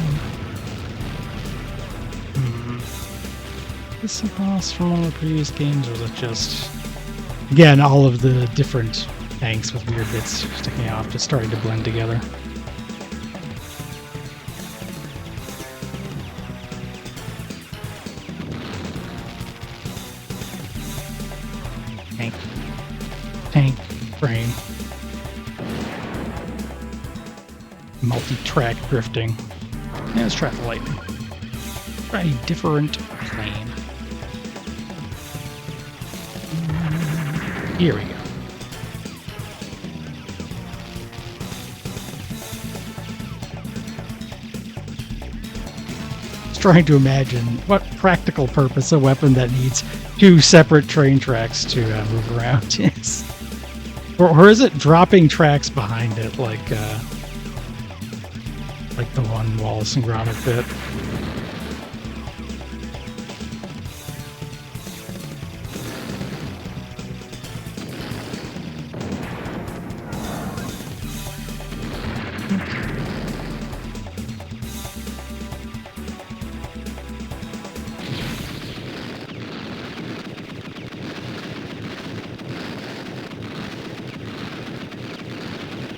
Is this a boss from one of the previous games, or is it just... Again, all of the different tanks with weird bits sticking off, just starting to blend together. Tank. Brain. Multi-track drifting. Yeah, let's try the lightning. Try a different plane. Here we go. Just trying to imagine what practical purpose a weapon that needs two separate train tracks to move around is. Or is it dropping tracks behind it, like the one Wallace and Gromit bit?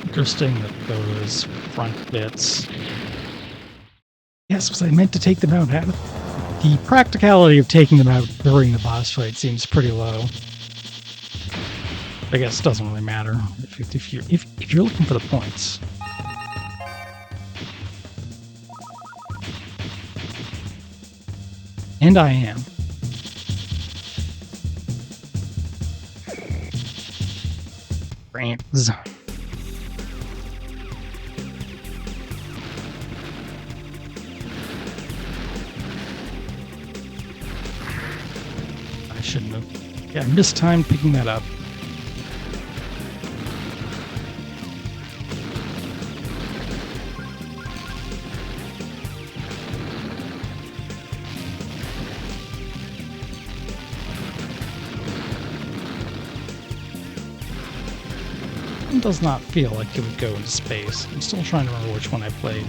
Interesting that those front bits... Yes, was I meant to take them out? The practicality of taking them out during the boss fight seems pretty low. I guess it doesn't really matter if you're looking for the points. And I am. Brains. Shouldn't have. Yeah, I mistimed picking that up. It does not feel like it would go into space. I'm still trying to remember which one I played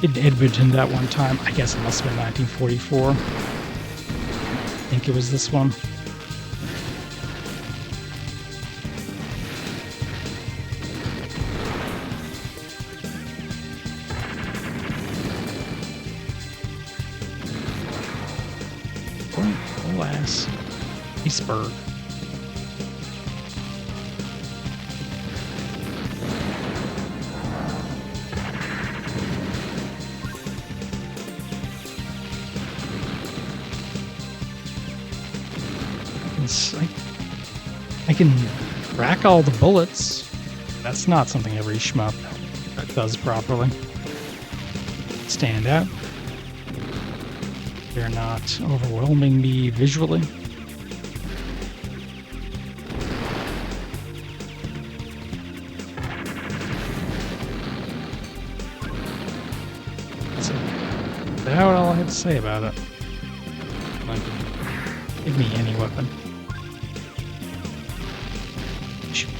in Edmonton that one time. I guess it must have been 1944. I think it was this one. Alas. Iceberg. I can rack all the bullets. That's not something every shmup does properly. Stand out. They're not overwhelming me visually. So, about all I have to say about it. Like, give me any weapon.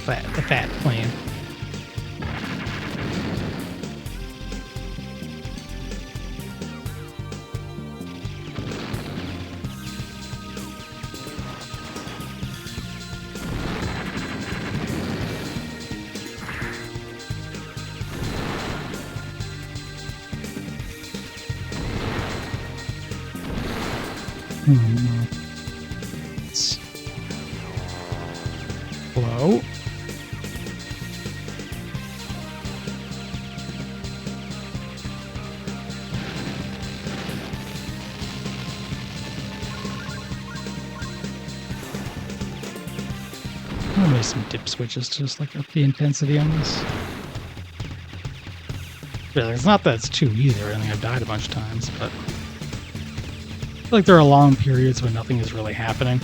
The fat plane. Hmm. It's low. Maybe some dip switches to just like up the intensity on this. Yeah, it's not that it's too easy or anything. I've died a bunch of times, but I feel like there are long periods when nothing is really happening.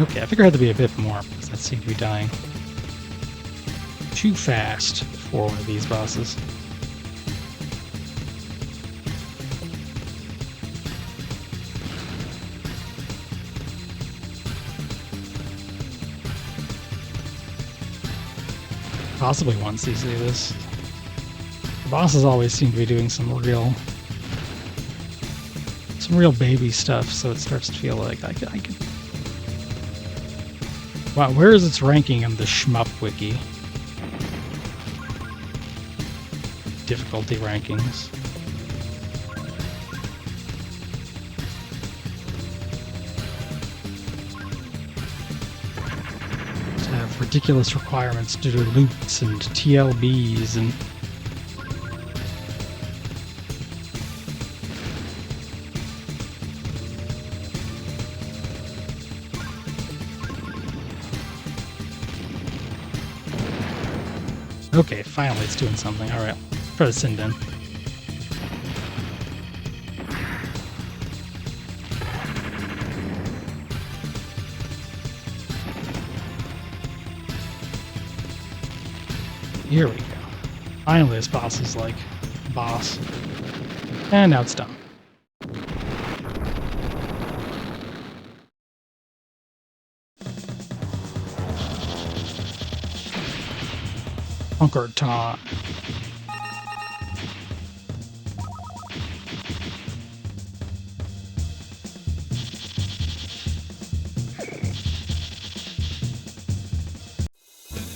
Okay, I figure I had to be a bit more because that seemed to be dying too fast for one of these bosses. Possibly once you see this. The bosses always seem to be doing some real baby stuff, so it starts to feel like I could. Wow, where is its ranking in the Shmup wiki? Difficulty rankings. To have ridiculous requirements to do loops and TLBs and okay, finally it's doing something. Alright, try to send in. Here we go. Finally this boss is like boss. And now it's done. Conquered time.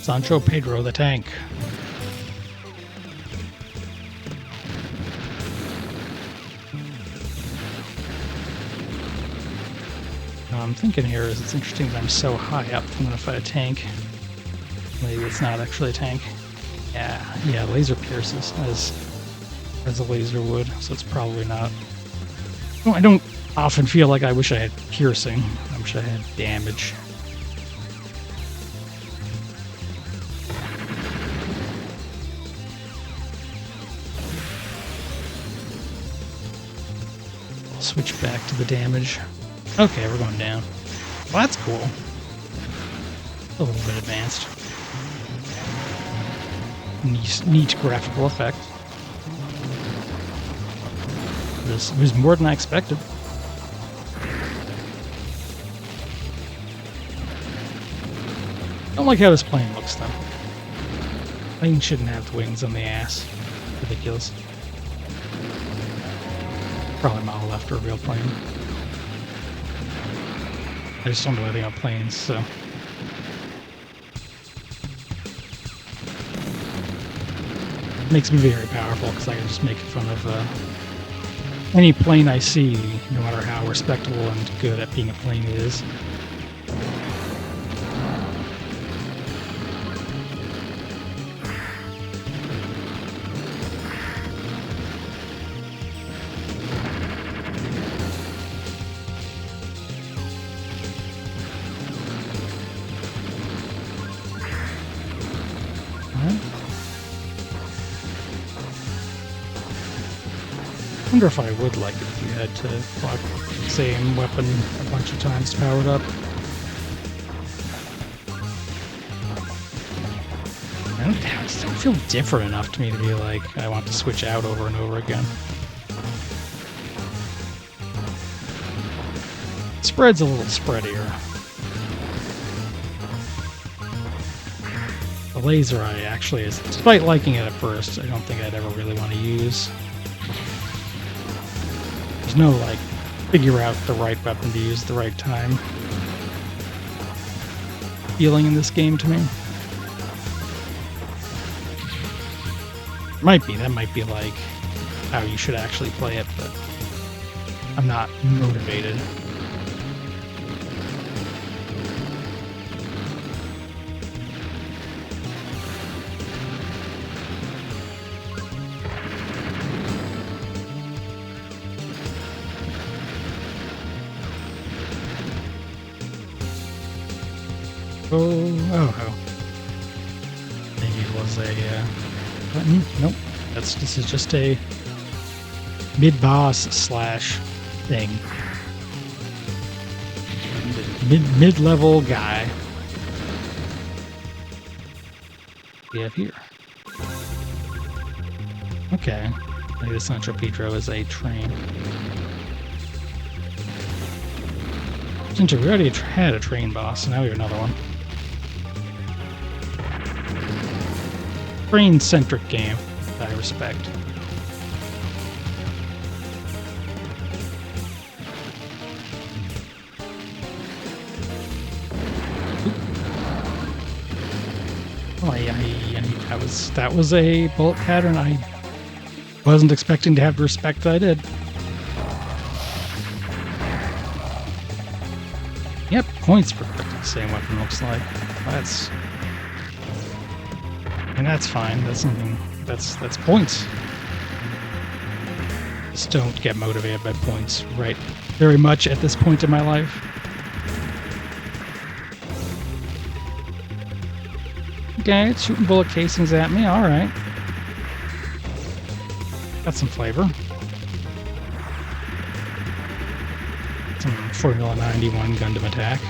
Sancho Pedro the tank. I'm thinking here is it's interesting that I'm so high up. I'm gonna fight a tank. Maybe it's not actually a tank. Yeah, laser pierces as a laser would, so it's probably not. I don't often feel like I wish I had piercing. I wish I had damage. I'll switch back to the damage. Okay, we're going down. Well, that's cool. A little bit advanced. Neat graphical effect. It was more than I expected. I don't like how this plane looks, though. Plane shouldn't have wings on the ass. Ridiculous. Probably model after a real plane. I just don't know anything about planes, so. It makes me very powerful because I can just make fun of any plane I see, no matter how respectable and good at being a plane it is. I wonder if I would like it if you had to block the same weapon a bunch of times to power it up. It don't feel different enough to me to be like, I want to switch out over and over again. Spread's a little spreadier. The laser eye actually is, despite liking it at first, I don't think I'd ever really want to use. There's no, like, figure out the right weapon to use at the right time feeling in this game to me. That might be like how you should actually play it, but I'm not motivated. Oh. Maybe it was a button. Nope. This is just a mid-boss slash thing. Mid-level guy. We have here. Okay. Maybe the Sancho Pedro is a train. Since we already had a train boss, so now we have another one. Train-centric game that I respect. Oh, that was a bullet pattern I wasn't expecting to have the respect that I did. Yep, points for the same weapon looks like. That's fine. That's something. That's points. Just don't get motivated by points, right? Very much at this point in my life. Okay, it's shooting bullet casings at me. All right, got some flavor. Some Formula 91 Gundam attack.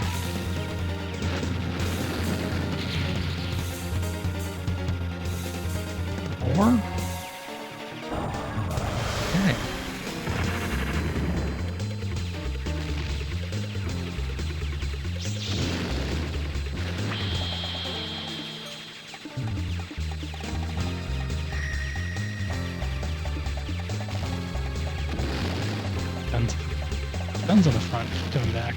Okay. Guns on the front, coming back.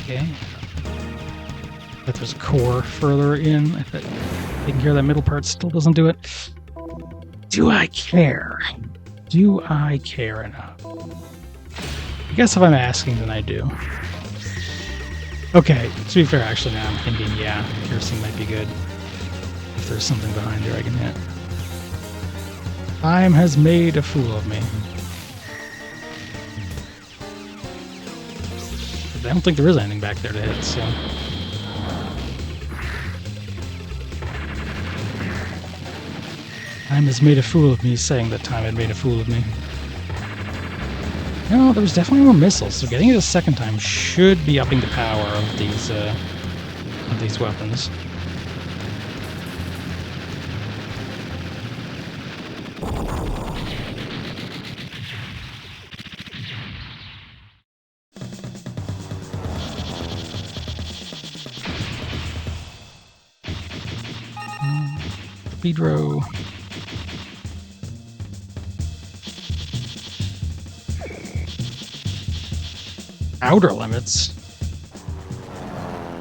Okay. But there's a core further in. If taking care of that middle part still doesn't do it. Do I care? Do I care enough? I guess if I'm asking, then I do. Okay, to be fair, actually now I'm thinking, yeah, piercing might be good. If there's something behind there I can hit. Time has made a fool of me. I don't think there is anything back there to hit, so... Time has made a fool of me, saying that time had made a fool of me. No, there was definitely more missiles, so getting it a second time should be upping the power of these weapons. Pedro. Outer limits?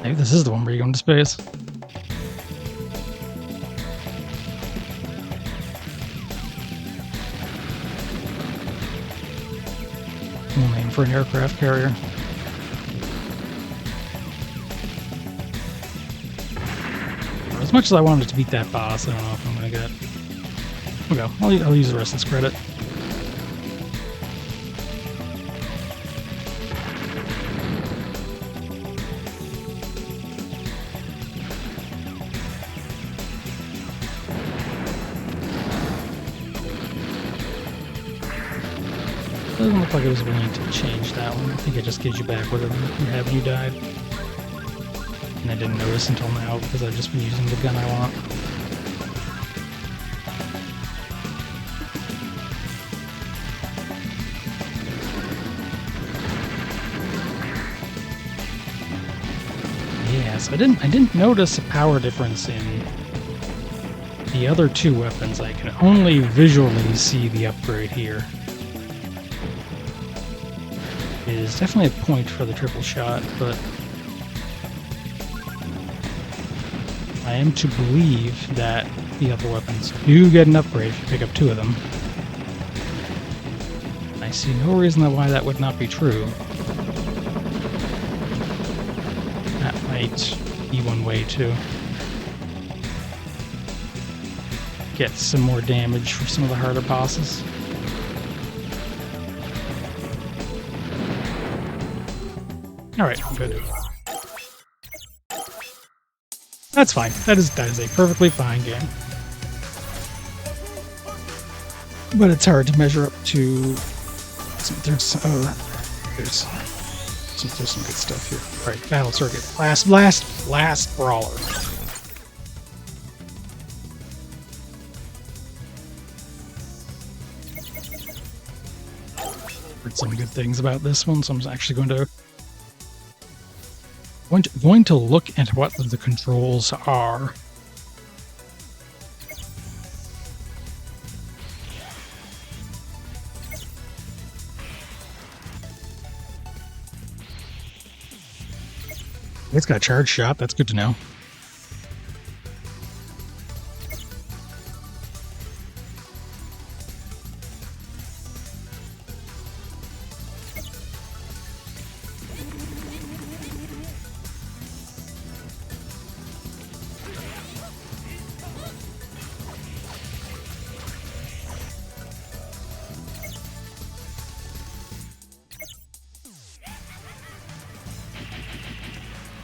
Maybe this is the one where you go into space. Cool name for an aircraft carrier. As much as I wanted to beat that boss, I don't know if I'm gonna get... Okay, I'll use the rest of this credit. Doesn't look like it was willing to change that one. I think it just gives you back whatever you have when you died. And I didn't notice until now because I've just been using the gun I want. So I didn't notice a power difference in the other two weapons. I can only visually see the upgrade here. It is definitely a point for the triple shot, but I am to believe that the other weapons do get an upgrade if you pick up two of them. I see no reason why that would not be true. That might be one way to get some more damage for some of the harder bosses. Alright, good. That's fine. That is a perfectly fine game. But it's hard to measure up to... There's some good stuff here. Alright, battle circuit. Last brawler. Heard some good things about this one, so I'm actually going to look at what the controls are. It's got a charge shot, that's good to know.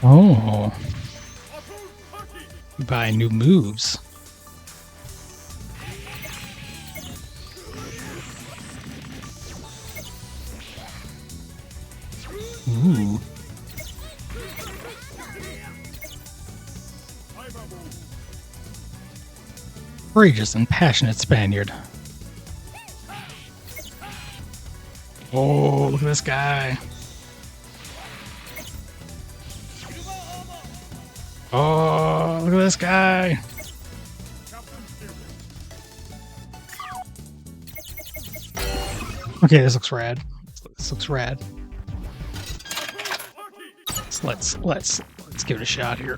Oh. You buy new moves. Ooh. Courageous and passionate Spaniard. Oh, look at this guy. Oh, look at this guy. Okay, this looks rad. This looks rad. So let's give it a shot here.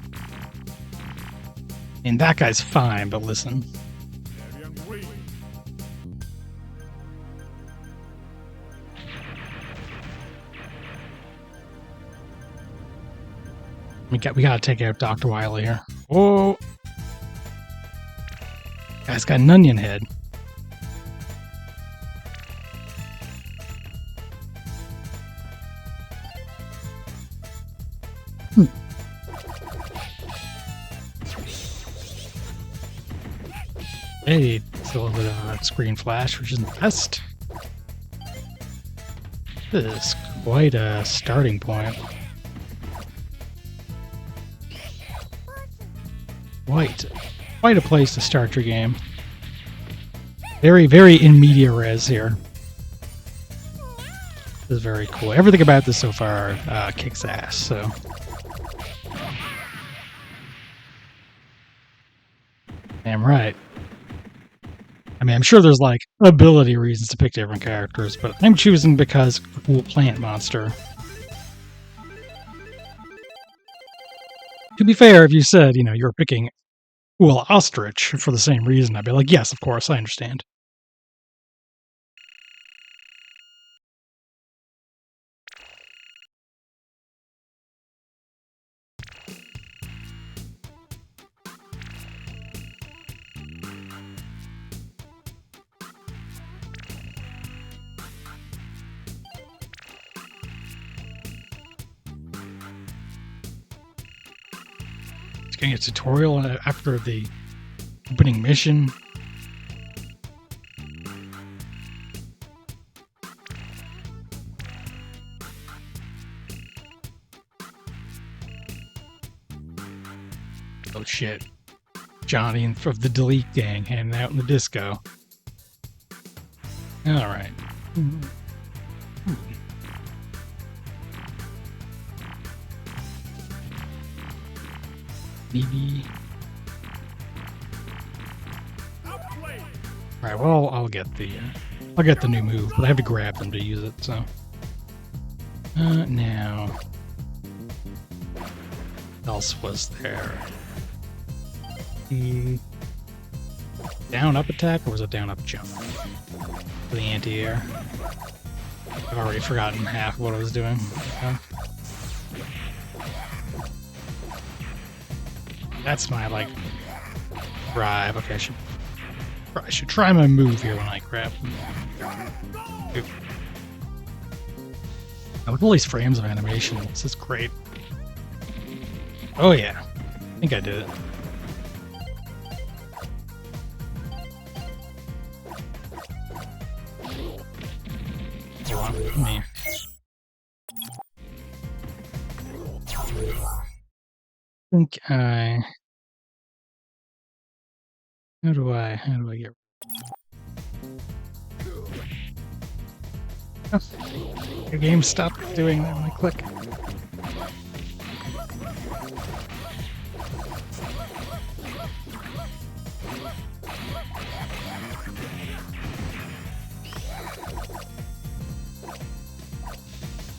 And that guy's fine, but listen. We gotta take out Dr. Wily here. Oh, guy's got an onion head. Hey, it's a little bit of screen flash, which isn't the best. This is quite a starting point. Quite a place to start your game. Very, very in media res here. This is very cool. Everything about this so far kicks ass, so. Damn right. I mean, I'm sure there's like ability reasons to pick different characters, but I'm choosing because cool plant monster. To be fair, if you said, you're picking cool ostrich for the same reason, I'd be like, yes, of course, I understand. Getting a tutorial after the opening mission. Oh shit. Johnny and of the Delete Gang hanging out in the disco. Alright. Maybe. Alright, well, I'll get the new move, but I have to grab them to use it, so. Now. What else was there? The down-up attack, or was it down-up jump? For the anti-air. I've already forgotten half what I was doing. That's my, like, drive. Okay, I should try my move here when I grab them. Oop. Now, with all these frames of animation, this is great. Oh yeah, I think I did it. Hold on, let me... I think how do I get... Oh, the game stopped doing that when I click.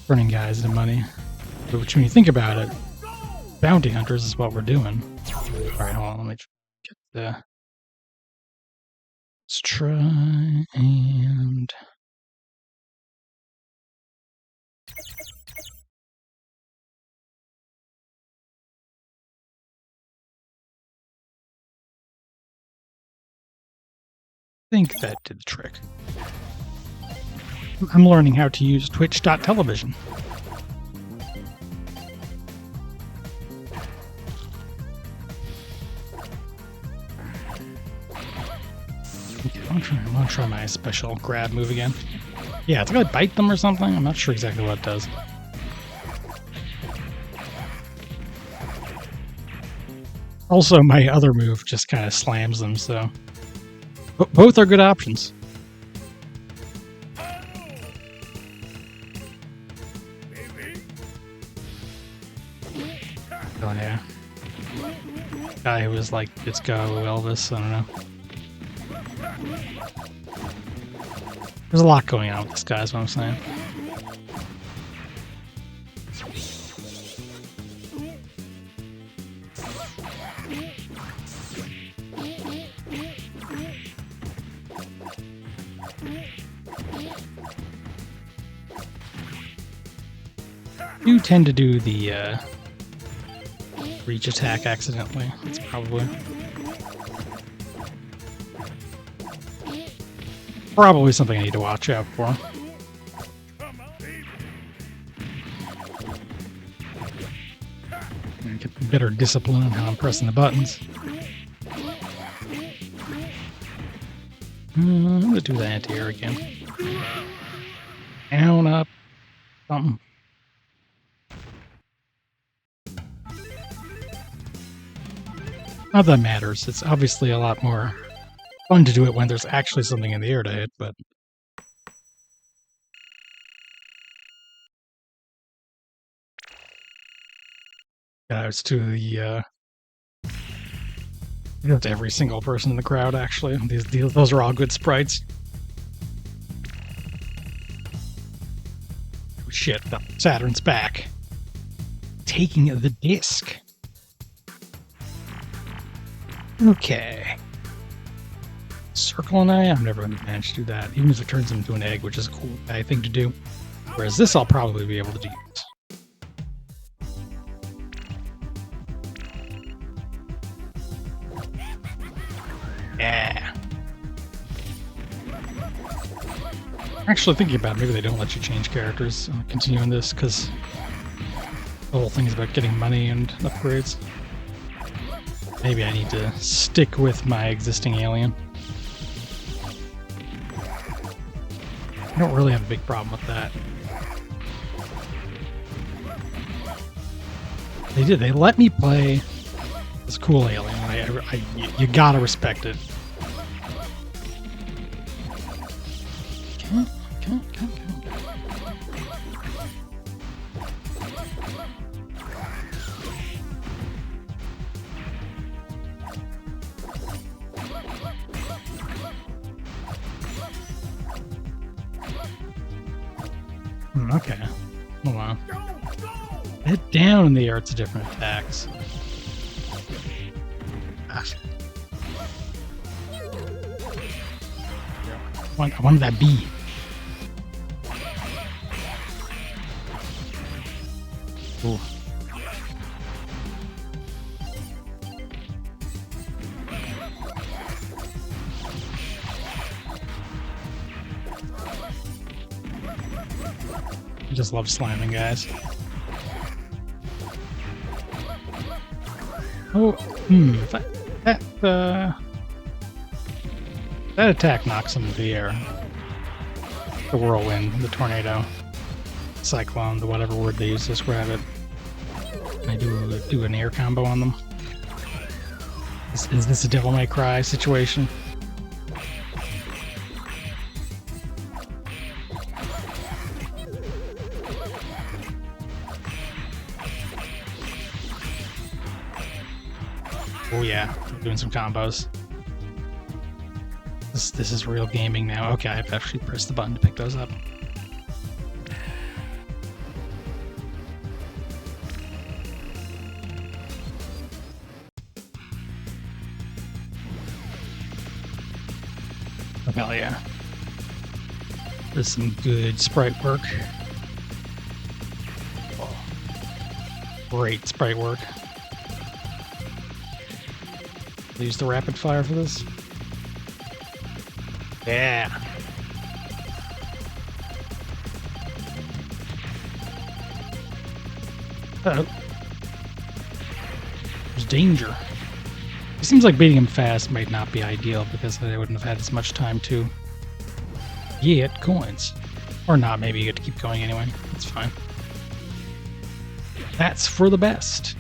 Burning guys into money. But when you think about it, bounty hunters is what we're doing. Alright, hold on, let me get the... Let's try and... I think that did the trick. I'm learning how to use Twitch.television. Okay, I want to try my special grab move again. Yeah, it's gonna bite them or something. I'm not sure exactly what it does. Also, my other move just kind of slams them, so... Both are good options. Oh yeah. Guy who was like, let's go Elvis, I don't know. There's a lot going on with this guy, is what I'm saying. You tend to do the reach attack accidentally. That's probably something I need to watch out for. And get better discipline on how I'm pressing the buttons. I'm gonna do the anti-air again. Down, up, something. Not that matters. It's obviously a lot more fun to do it when there's actually something in the air to hit, but... It's to the, to every single person in the crowd, actually. Those are all good sprites. Oh shit, Saturn's back. Taking the disc. Okay. Circle an eye? I'm never going to manage to do that, even if it turns into an egg, which is a cool thing to do. Whereas this I'll probably be able to do. Yeah. Actually thinking about it, maybe they don't let you change characters continuing this, because the whole thing is about getting money and upgrades. Maybe I need to stick with my existing alien. I don't really have a big problem with that. They let me play this cool alien. You gotta respect it. Okay. Okay. Hold on. Hit down in the air, it's different attacks. Ah. I wanted that bee. Ooh. I just love slamming guys. Oh, that attack knocks him into the air. The whirlwind, the tornado, cyclone, the whatever word they use to describe it. I do an air combo on them. Is this a Devil May Cry situation? Oh yeah, I'm doing some combos. This is real gaming now. Okay, I have to actually press the button to pick those up. Oh, hell yeah. There's some good sprite work. Oh, great sprite work. Use the rapid fire for this. Yeah. Uh-oh. There's danger. It seems like beating him fast might not be ideal because I wouldn't have had as much time to get coins. Or not, maybe you get to keep going anyway. That's fine. That's for the best.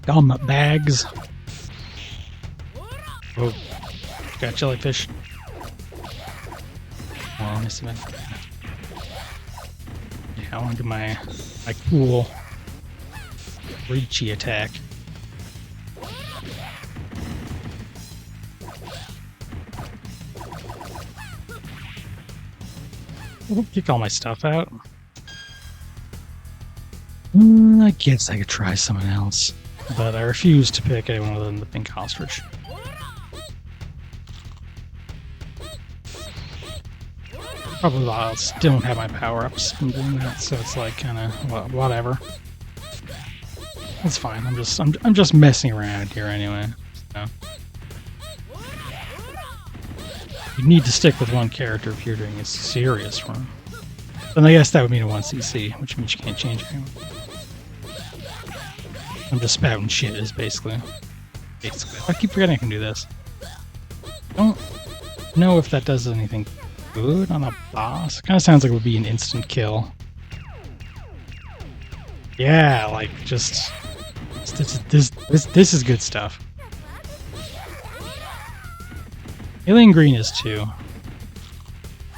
Gum bags. Oh, got jellyfish. Oh, let me see my. Yeah, I want to do my cool reachy attack. I'll kick all my stuff out. I guess I could try someone else. But I refuse to pick anyone other than the pink ostrich. Probably I still don't have my power-ups from doing that, so it's like kind of well, whatever. It's fine. I'm just messing around here anyway. So. You need to stick with one character if you're doing a serious run. Then I guess that would mean a 1cc, which means you can't change anyone. I'm just spouting shit, is basically. I keep forgetting I can do this. Don't know if that does anything good on a boss. It kind of sounds like it would be an instant kill. Yeah, like just this is good stuff. Alien Green is too.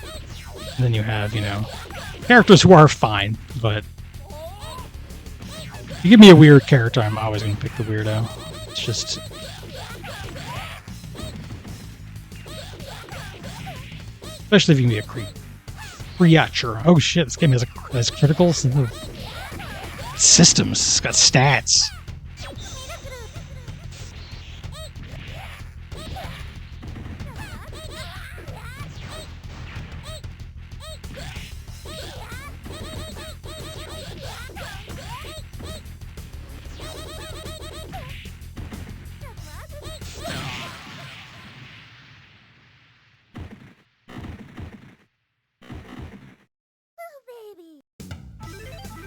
And then you have, you know, characters who are fine, but if you give me a weird character, I'm always going to pick the weirdo. It's just... Especially if you can be a creature. Oh shit, this game has criticals. Systems. It's got stats.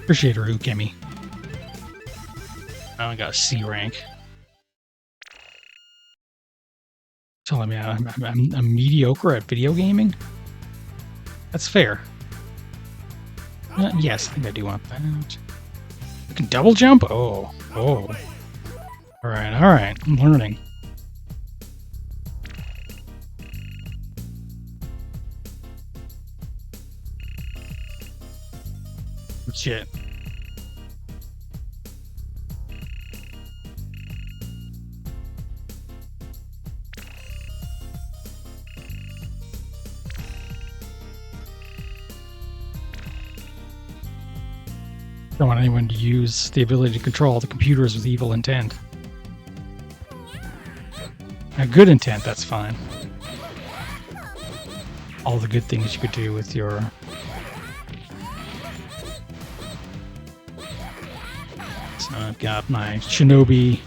Appreciate her, Ukemi. I only got a C rank. Telling me I'm mediocre at video gaming? That's fair. Yes, I think I do want that. I can double jump? Oh. Alright, I'm learning. Shit. Don't want anyone to use the ability to control the computers with evil intent. A good intent, that's fine. All the good things you could do with your... So I've got my shinobi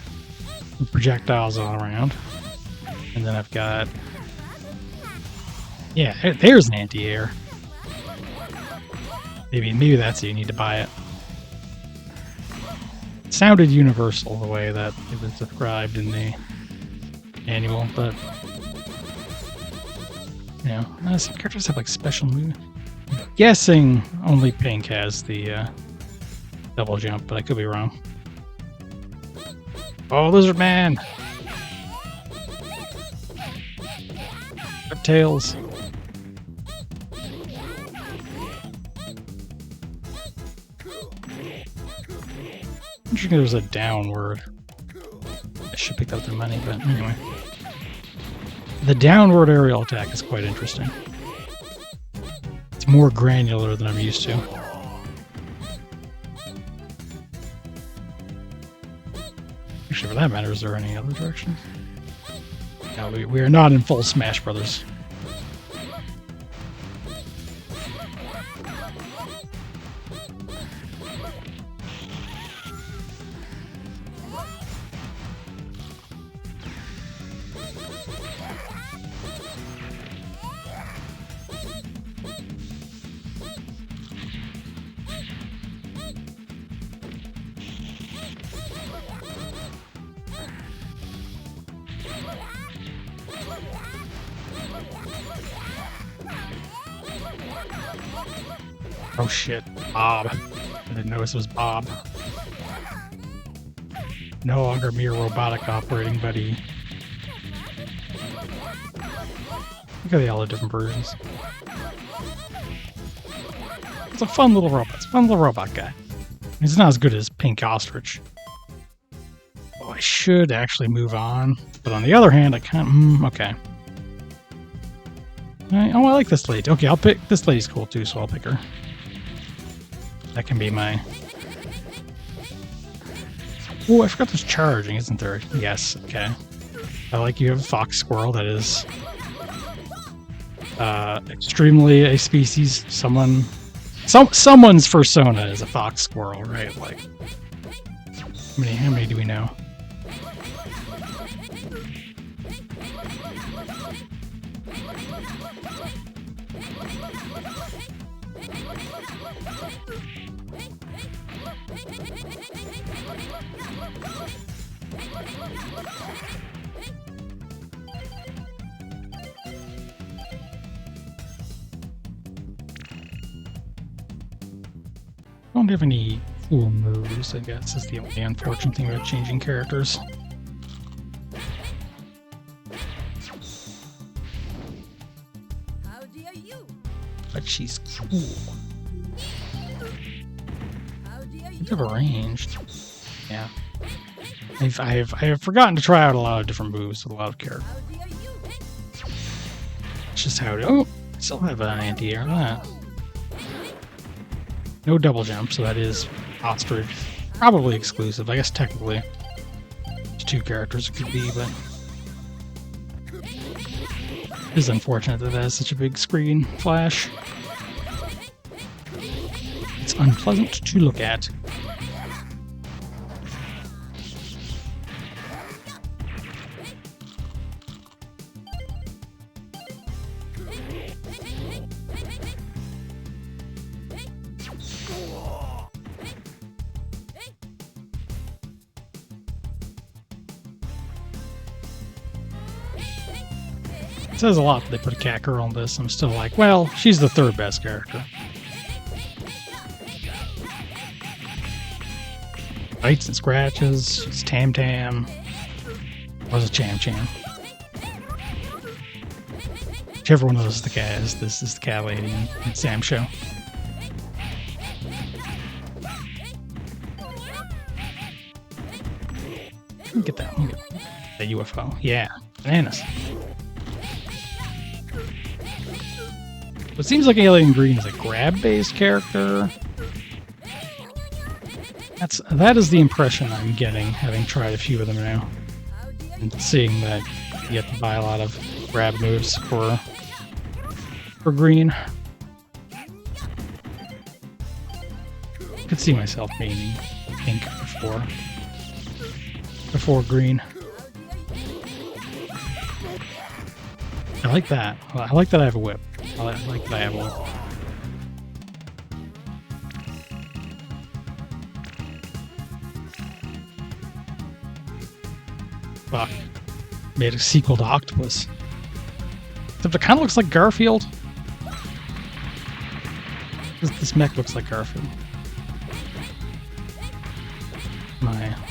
projectiles all around. And then I've got... Yeah, there's an anti-air. Maybe that's it, you need to buy it. It sounded universal the way that it was described in the manual, but... You know, some characters have like special movement. I'm guessing only Pink has the double jump, but I could be wrong. Oh, Lizard Man! Tails. I'm sure there's a downward. I should pick up the money, but anyway. The downward aerial attack is quite interesting. It's more granular than I'm used to. Actually, for that matter, is there any other direction? No, we are not in full Smash Brothers. Oh shit, Bob. I didn't notice it was Bob. No longer mere robotic operating buddy. Look at all the different versions. It's a fun little robot. It's a fun little robot guy. He's not as good as Pink Ostrich. Oh, I should actually move on. But on the other hand, I can't... okay. Oh, I like this lady. Okay, I'll pick... This lady's cool too, so I'll pick her. That can be my... Oh, I forgot there's charging, isn't there? Yes, okay. I like you have a fox squirrel that is... extremely a species. Someone's persona is a fox squirrel, right? Like... How many do we know? Don't have any cool moves, I guess, is the only unfortunate thing about changing characters. How dare you? But she's cool. How dare I you? have arranged. Yeah. I have forgotten to try out a lot of different moves with a lot of characters. How dare you? It's just how it... Oh! I still have an anti-air. That. No double jump, so that is Ostrich. Probably exclusive. I guess technically there's two characters it could be, but it is unfortunate that has such a big screen flash. It's unpleasant to look at. It says a lot that they put a cat girl on this. I'm still like, well, she's the third best character. Bites and scratches. She's Tam Tam. was a Cham Cham. Whichever one of those is the cat is. This is the cat lady in Sam's show. Get that one. That UFO. Yeah. Bananas. It seems like Alien Green is a grab-based character. That is the impression I'm getting, having tried a few of them now. And seeing that you have to buy a lot of grab moves for Green. Could see myself painting pink before Green. I like that. I like that I have a whip. I like that I have a whip. Fuck. Made a sequel to Octopus. Except it kind of looks like Garfield. This mech looks like Garfield.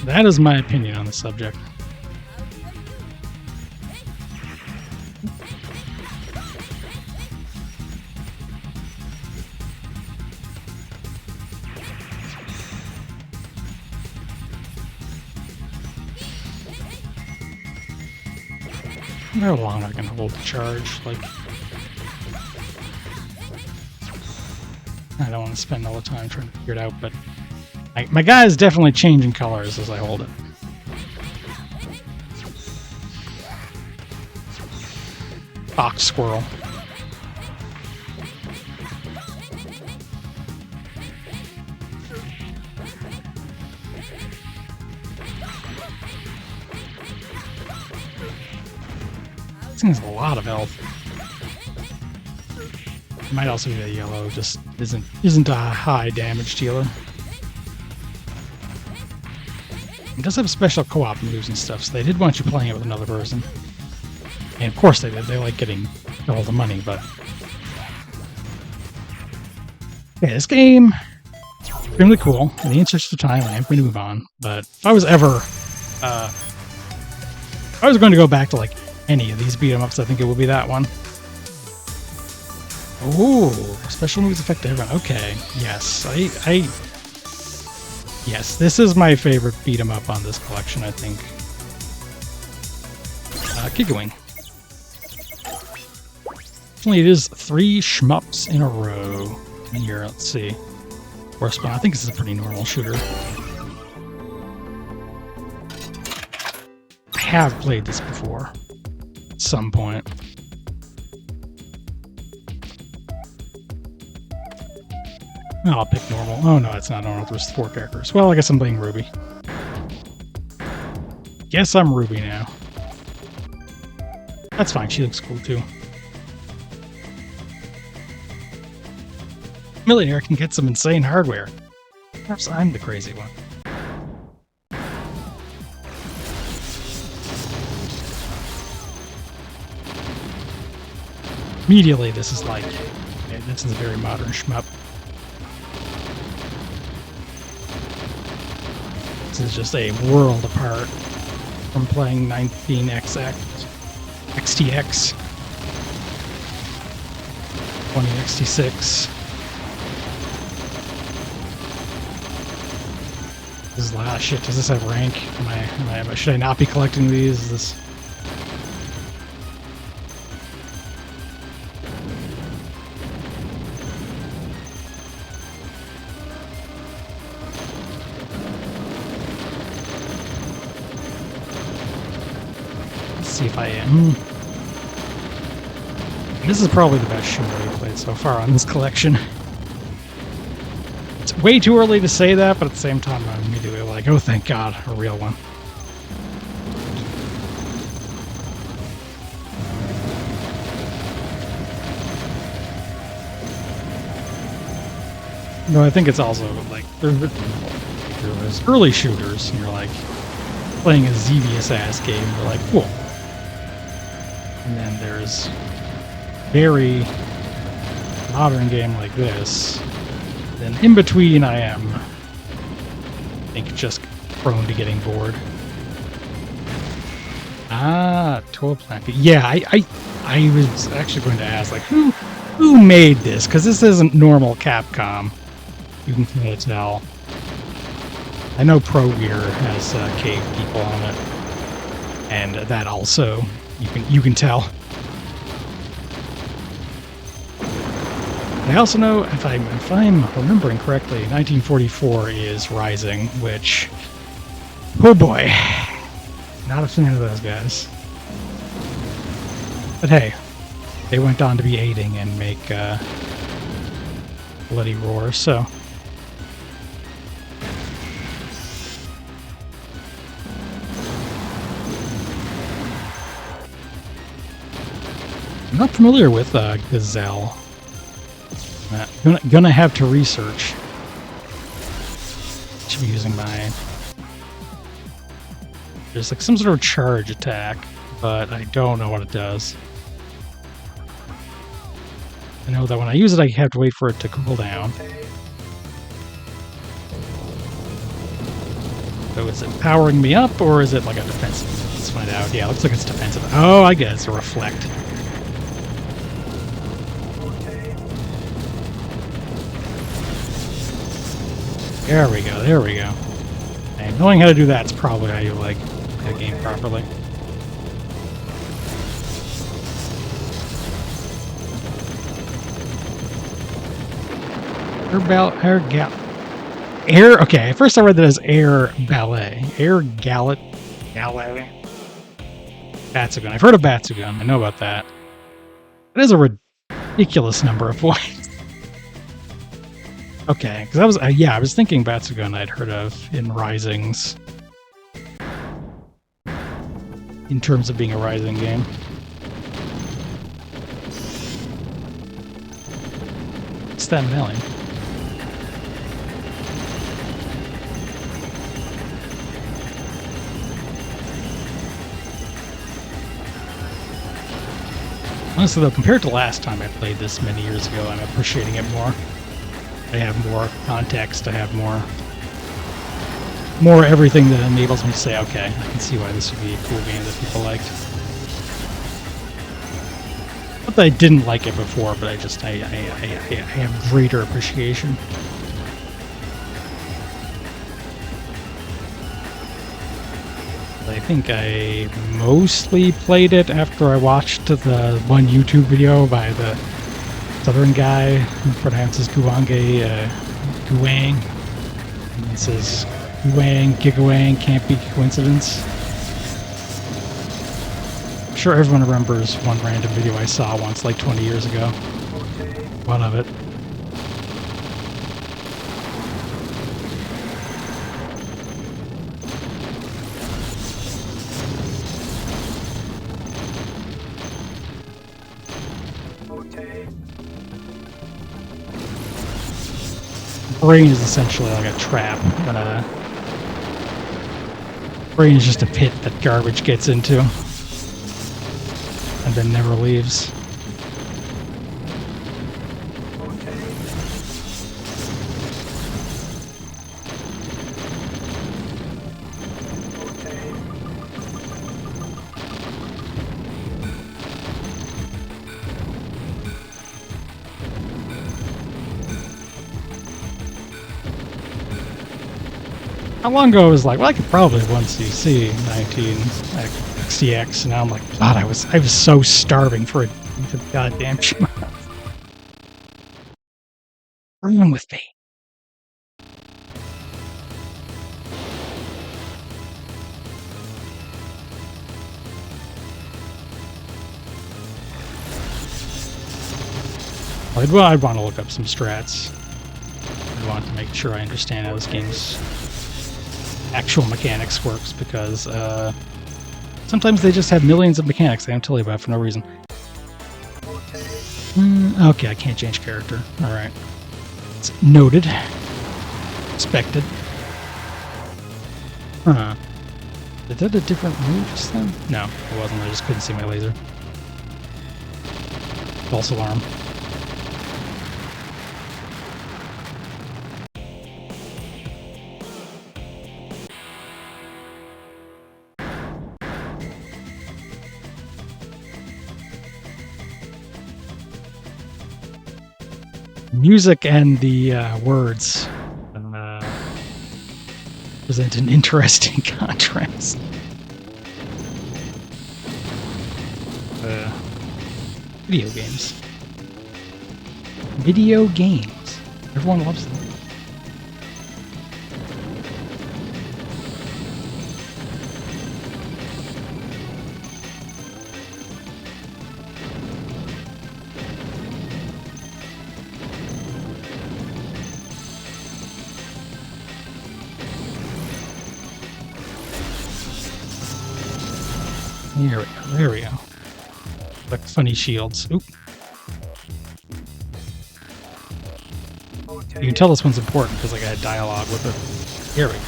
That is my opinion on the subject. How long I can hold the charge? Like, I don't want to spend all the time trying to figure it out, but my guy is definitely changing colors as I hold it. Fox squirrel. This thing has a lot of health. It might also be that yellow just isn't a high damage dealer. It does have special co-op moves and stuff, so they did want you playing it with another person. And of course they did. They like getting all the money, but... Okay, this game... extremely cool. In the interest of time, I am going to move on. But if I was ever... if I was going to go back to, like, any of these beat-em-ups, I think it would be that one. Ooh, special moves affect everyone. Okay, yes. Yes, this is my favorite beat-em-up on this collection, I think. Giga-Wing. Fortunately, it is 3 shmups in a row. And here, let's see. Correspond. I think this is a pretty normal shooter. I have played this before. At some point. I'll pick normal. Oh no, it's not normal. There's 4 characters. Well, I guess I'm playing Ruby. Guess I'm Ruby now. That's fine. She looks cool too. Millionaire can get some insane hardware. Perhaps I'm the crazy one. Immediately, this is like, okay, this is a very modern shmup. This is just a world apart from playing 19XX, XTX, 20XT6. This is a lot of shit. Does this have rank? Should I not be collecting these? Is this... see if I am. This is probably the best shooter I've played so far on this collection. It's way too early to say that, but at the same time I'm immediately like, oh thank God, a real one. No, I think it's also like there's early shooters and you're like playing a Xevious ass game, you're like, cool. And then there's very modern game like this. Then in between I am, I think, just prone to getting bored. Ah, toilet blanket. Yeah, I was actually going to ask, like, who made this? Because this isn't normal Capcom. You can kind of tell. I know Pro Gear has cave people on it, and that also you can tell. I also know, if I'm remembering correctly, 1944 is Rising, which, oh boy, not a fan of those guys. But hey, they went on to be aiding and make Bloody Roar, so. I'm not familiar with Gazelle. Gonna have to research. Should be using my. There's like some sort of charge attack, but I don't know what it does. I know that when I use it, I have to wait for it to cool down. So is it powering me up, or is it like a defensive? Let's find out. Yeah, it looks like it's defensive. Oh, I guess it's a reflect. There we go, there we go. And knowing how to do that's probably how you like play the game properly. Air. Okay, at first I read that as air ballet. Air gallet. Ballet. Batsugun. I've heard of Batsugun. I know about that. That is a ridiculous number of points. Okay, because I was yeah, I was thinking Batsugun I'd heard of in Risings. In terms of being a Rising game. What's that milling? Honestly though, compared to last time I played this many years ago, I'm appreciating it more. I have more context, I have more everything that enables me to say, okay, I can see why this would be a cool game that people liked. Not that I didn't like it before, but I have greater appreciation. I think I mostly played it after I watched the one YouTube video by the southern guy who pronounces Guange, Guang. And he says, Guang, Gigawang, can't be coincidence. I'm sure everyone remembers one random video I saw once, like 20 years ago. One of it. Brain is essentially like a trap. Brain is just a pit that garbage gets into and then never leaves. How long ago I was like, well, I could probably 1cc 19 XCX, and now I'm like, God, I was so starving for a goddamn shmup. What's wrong with me? Well, I'd want to look up some strats. I want to make sure I understand how this game's actual mechanics works, because sometimes they just have millions of mechanics they don't tell you about for no reason. Okay, I can't change character. Alright. It's noted. Expected. Huh. Is that a different move just then? No, it wasn't. I just couldn't see my laser. False alarm. music and the words present an interesting contrast. Video games. Video games. Everyone loves them. There we go. There we go. Like funny shields. Oop. You can tell this one's important because like I had dialogue with it. Here we go.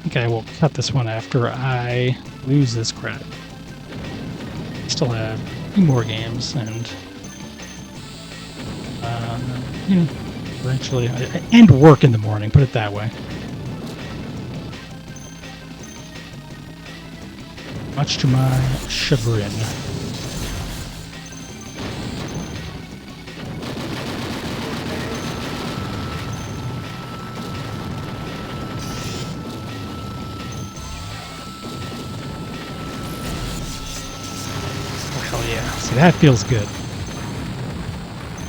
Okay, we'll cut this one after I lose this credit. Still have a few more games, and you know, eventually, and work in the morning. Put it that way. Much to my chagrin. See, that feels good.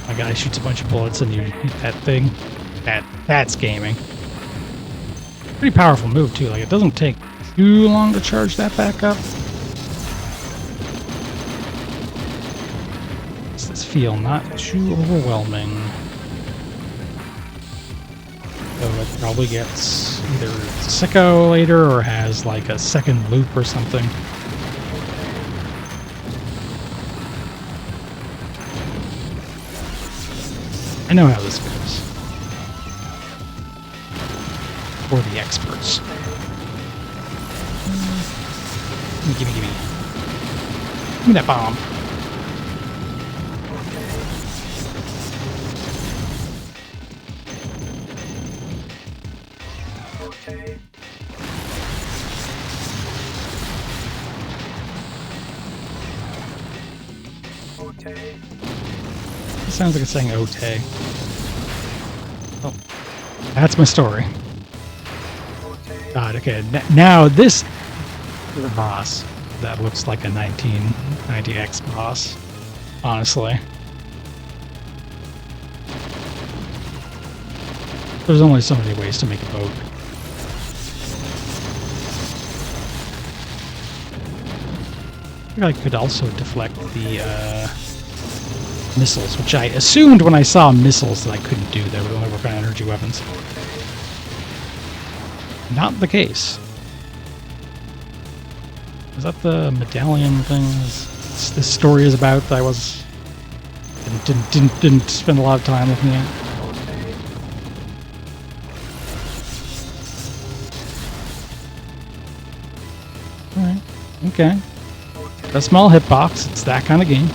My guy shoots a bunch of bullets and you hit that thing. That's gaming. Pretty powerful move too. Like it doesn't take too long to charge that back up. Does this feel not too overwhelming? So it probably gets either sicko later or has like a second loop or something. I know how this goes. For the experts. Gimme. Give me that bomb. It sounds like it's saying "Ote." Oh, that's my story. God, okay. Now this is a boss that looks like a 1990X boss. Honestly, there's only so many ways to make a boat. I think I could also deflect the missiles, which I assumed when I saw missiles that I couldn't do. They would only work on energy weapons. Not the case. Is that the medallion thing this story is about that I didn't spend a lot of time looking at? Alright, okay. A small hitbox, it's that kind of game.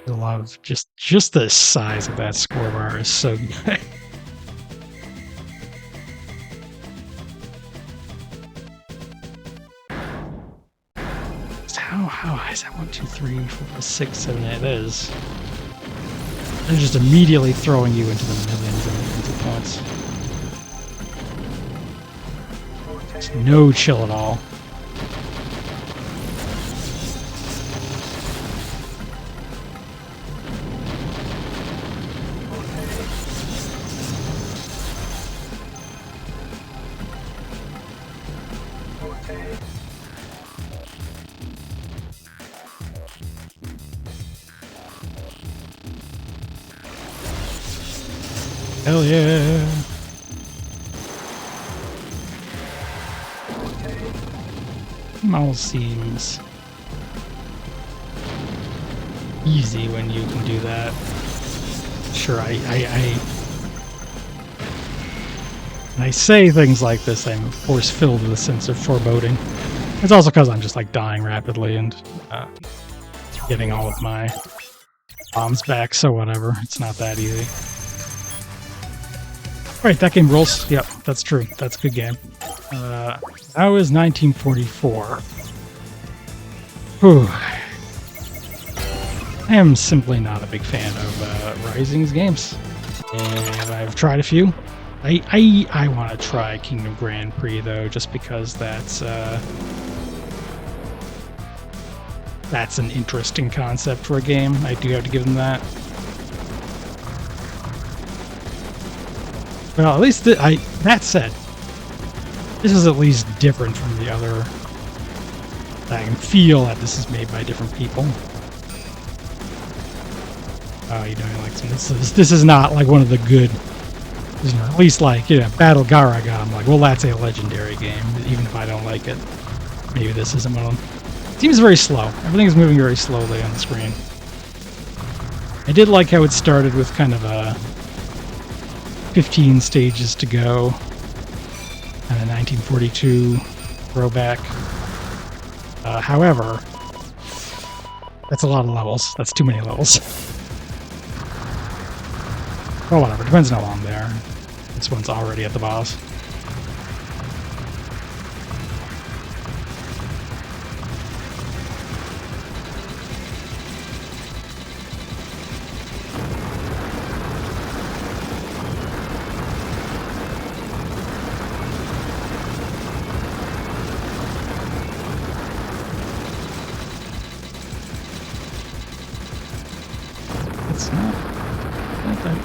A lot of just the size of that score bar is so good. How high is that? 1, 2, 3, 4, 6, 7, 8. That is. They're just immediately throwing you into the millions and millions of points. It's no chill at all. Hell yeah! Model seems easy when you can do that. Sure, when I say things like this, I'm of course filled with a sense of foreboding. It's also because I'm just like dying rapidly and getting all of my bombs back, so whatever. It's not that easy. Right, that game rules. Yep, that's true. That's a good game. That was 1944. Whew. I am simply not a big fan of Rising's games, and I've tried a few. I want to try Kingdom Grand Prix though, just because that's an interesting concept for a game. I do have to give them that. Well, at least that said, this is at least different from the other. I can feel that this is made by different people. Oh, you're doing like some. This is not like one of the good. You know, at least like Battle Garaga. I'm like, well, that's a legendary game, even if I don't like it. Maybe this isn't one of them. It seems very slow. Everything is moving very slowly on the screen. I did like how it started with kind of a 15 stages to go and a 1942 throwback. However, that's a lot of levels. That's too many levels. Oh, whatever. Depends on how long they are. This one's already at the boss. It's not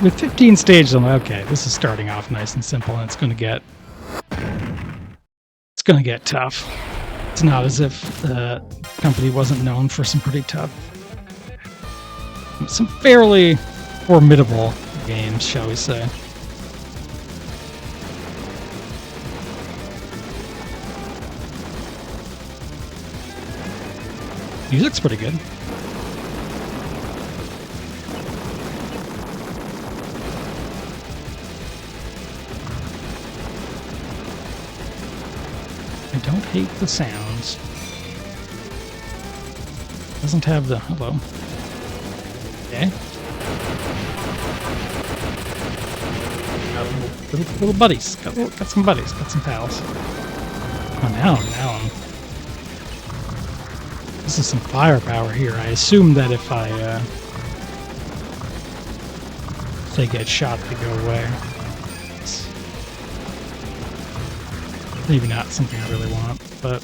with 15 stages, I'm like, okay, this is starting off nice and simple, and it's gonna get tough. It's not as if the company wasn't known for some pretty tough, some fairly formidable games, shall we say. Music's pretty good. I don't hate the sounds. Doesn't have the hello. Okay. Got little buddies. Got some buddies. Got some pals. Oh, now I'm. This is some firepower here. I assume that if they get shot, they go away. It's maybe not something I really want, but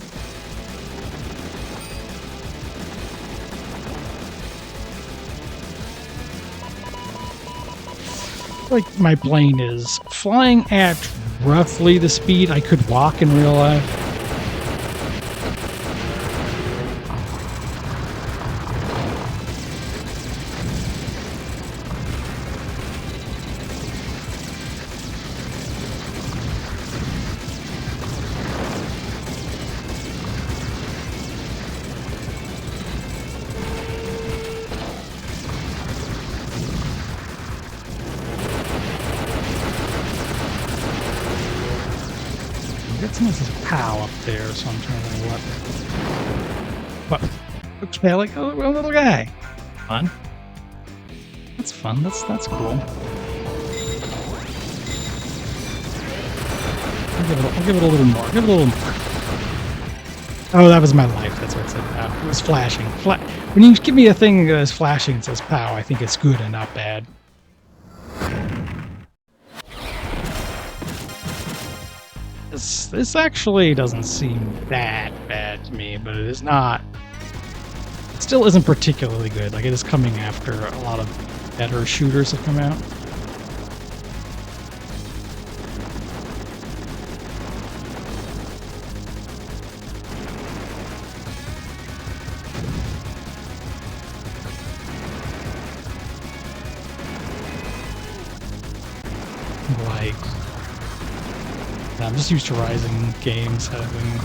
like my plane is flying at roughly the speed I could walk in real life. This is POW up there, so I'm trying to think what looks bad like a little guy. Fun. That's fun. That's cool. I'll give it a little more. Give it a little more. Oh, that was my life. That's what it said. It was flashing. When you give me a thing that is flashing and says POW, I think it's good and not bad. This actually doesn't seem that bad to me, but it is not. It still isn't particularly good. Like, it is coming after a lot of better shooters have come out. Like, I'm just used to Rising games having.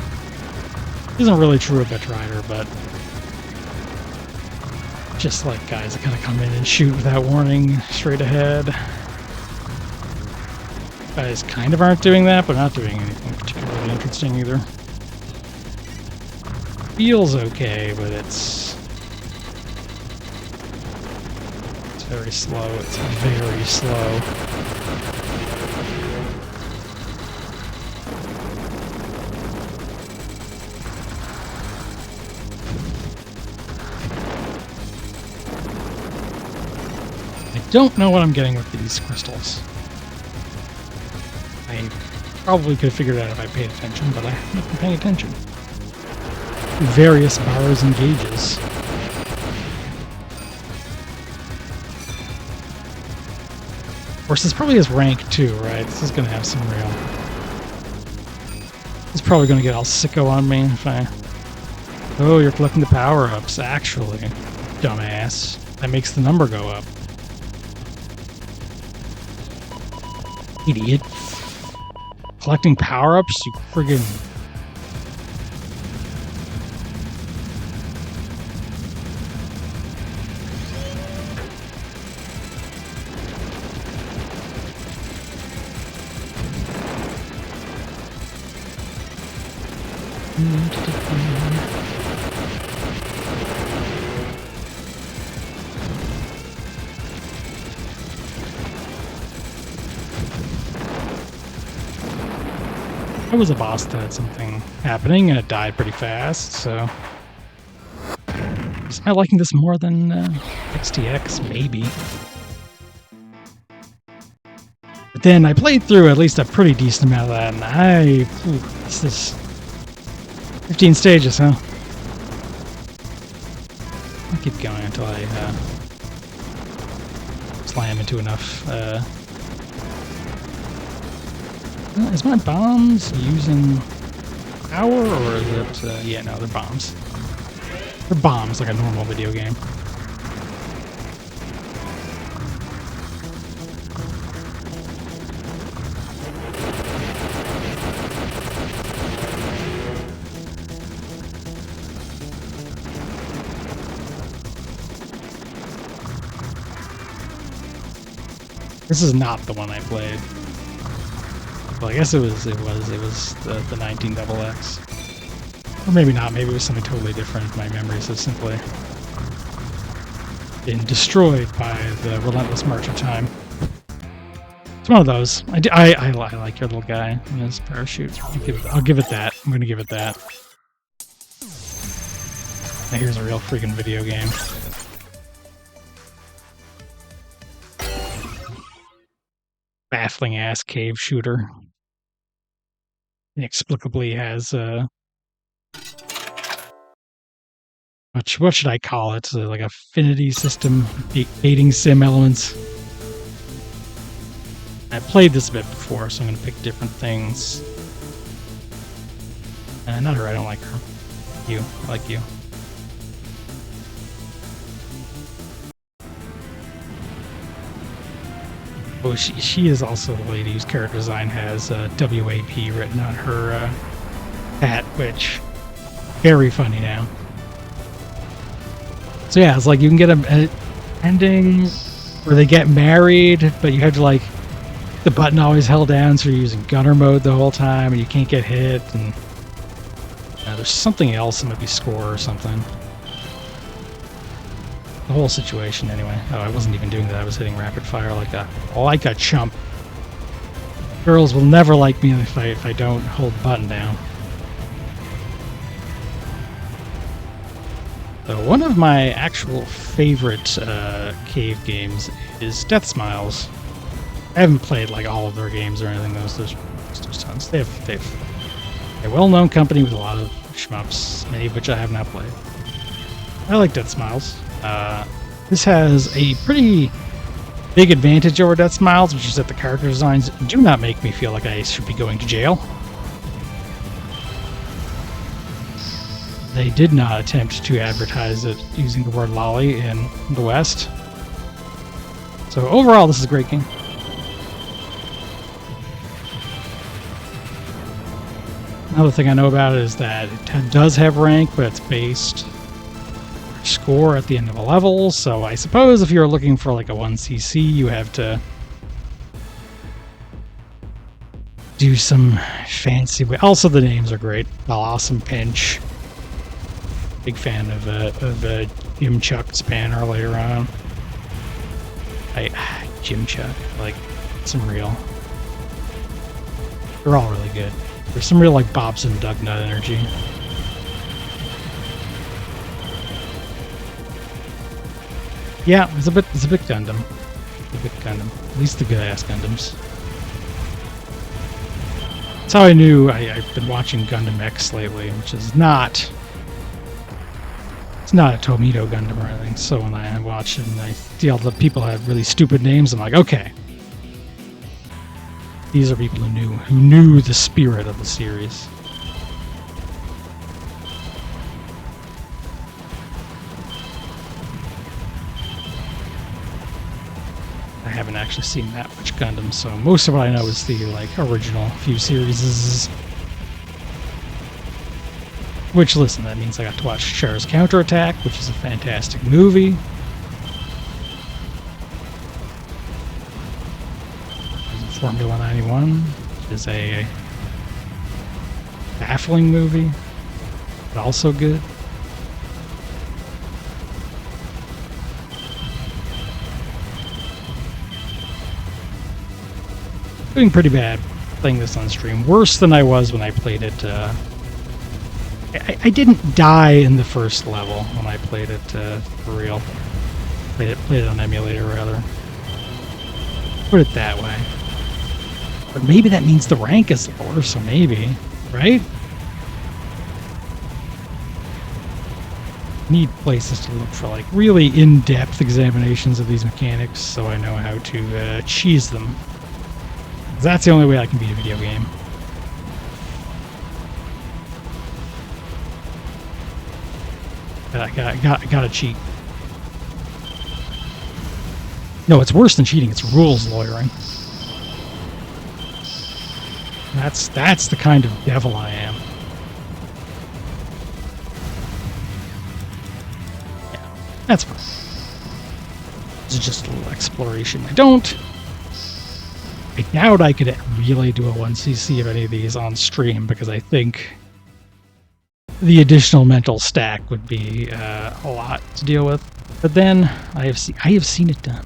Isn't really true of Betrider, but just like guys that kind of come in and shoot without warning straight ahead. Guys kind of aren't doing that, but not doing anything particularly interesting either. Feels okay, but it's very slow. It's very slow. I don't know what I'm getting with these crystals. I probably could have figured it out if I paid attention, but I haven't been paying attention. Various bars and gauges. Of course, this probably has rank too, right? This is going to have some real... It's probably going to get all sicko on me if I... Oh, you're collecting the power-ups, actually. Dumbass. That makes the number go up. Idiot. Collecting power-ups? You friggin'... I was a boss that had something happening and it died pretty fast, so... Am I liking this more than XTX? Maybe. But then I played through at least a pretty decent amount of that, and this is 15 stages, huh? I'll keep going until I slam into enough. Is my bombs using power, or is it... yeah, no, they're bombs. They're bombs like a normal video game. This is not the one I played. Well, I guess it was the 19XX. Or maybe not, maybe it was something totally different. My memories have simply been destroyed by the relentless march of time. It's one of those. I like your little guy and his parachute. I'll give it that. I'm gonna give it that. Now here's a real freaking video game. Baffling ass cave shooter. Inexplicably has what should I call it? Like affinity system, dating sim elements. I played this a bit before, so I'm going to pick different things. Not her. I don't like her. You. I like you. Oh, she is also the lady whose character design has WAP written on her hat, which very funny now. So yeah, it's like you can get an ending where they get married, but you have to like the button always held down, so you're using gunner mode the whole time, and you can't get hit. And there's something else, it might be score or something. The whole situation, anyway. Oh, I wasn't even doing that. I was hitting rapid fire like a chump. Girls will never like me if I don't hold the button down. So one of my actual favorite cave games is Death Smiles. I haven't played like all of their games or anything. There's tons. They're a well-known company with a lot of shmups, many of which I have not played. I like Death Smiles. This has a pretty big advantage over Death Smiles, which is that the character designs do not make me feel like I should be going to jail. They did not attempt to advertise it using the word lolly in the West. So overall, this is a great game. Another thing I know about it is that it does have rank, but it's based score at the end of a level, so I suppose if you're looking for like a 1cc, you have to do some fancy way. Also, the names are great. Awesome Pinch. Big fan of Jim Chuck Spanner later on. Jim Chuck, like some real. They're all really good. There's some real like Bob's and Doug Nut energy. Yeah, it's a bit Gundam. It's a bit Gundam. At least the good ass Gundams. That's how I knew I've been watching Gundam X lately, which is not. It's not a Tomito Gundam or anything. So when I watch it and I see all the people have really stupid names, I'm like, okay. These are people who knew the spirit of the series. I haven't actually seen that much Gundam, so most of what I know is the like original few series. Which, listen, that means I got to watch Char's Counterattack, which is a fantastic movie. Formula 91, which is a baffling movie, but also good. Doing pretty bad playing this on stream. Worse than I was when I played it. I didn't die in the first level when I played it for real. Played it on emulator, rather. Put it that way. But maybe that means the rank is lower, so maybe, right? Need places to look for like really in-depth examinations of these mechanics so I know how to cheese them. That's the only way I can beat a video game. I gotta cheat. No, it's worse than cheating. It's rules lawyering. That's the kind of devil I am. Yeah, that's fine. It's just a little exploration. I doubt I could really do a 1cc of any of these on stream because I think the additional mental stack would be a lot to deal with. But then I have seen it done.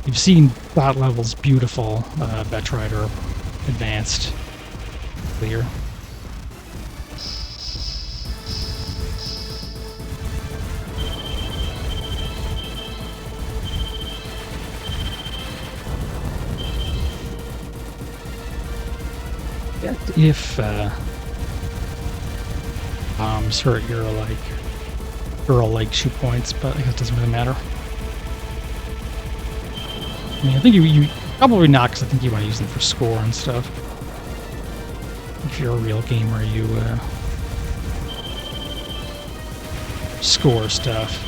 You've seen Bot Level's beautiful Betrider advanced clear. If bombs hurt your like girl like 2 points, but I guess it doesn't really matter. I mean, I think you probably not, because I think you want to use them for score and stuff. If you're a real gamer, you score stuff.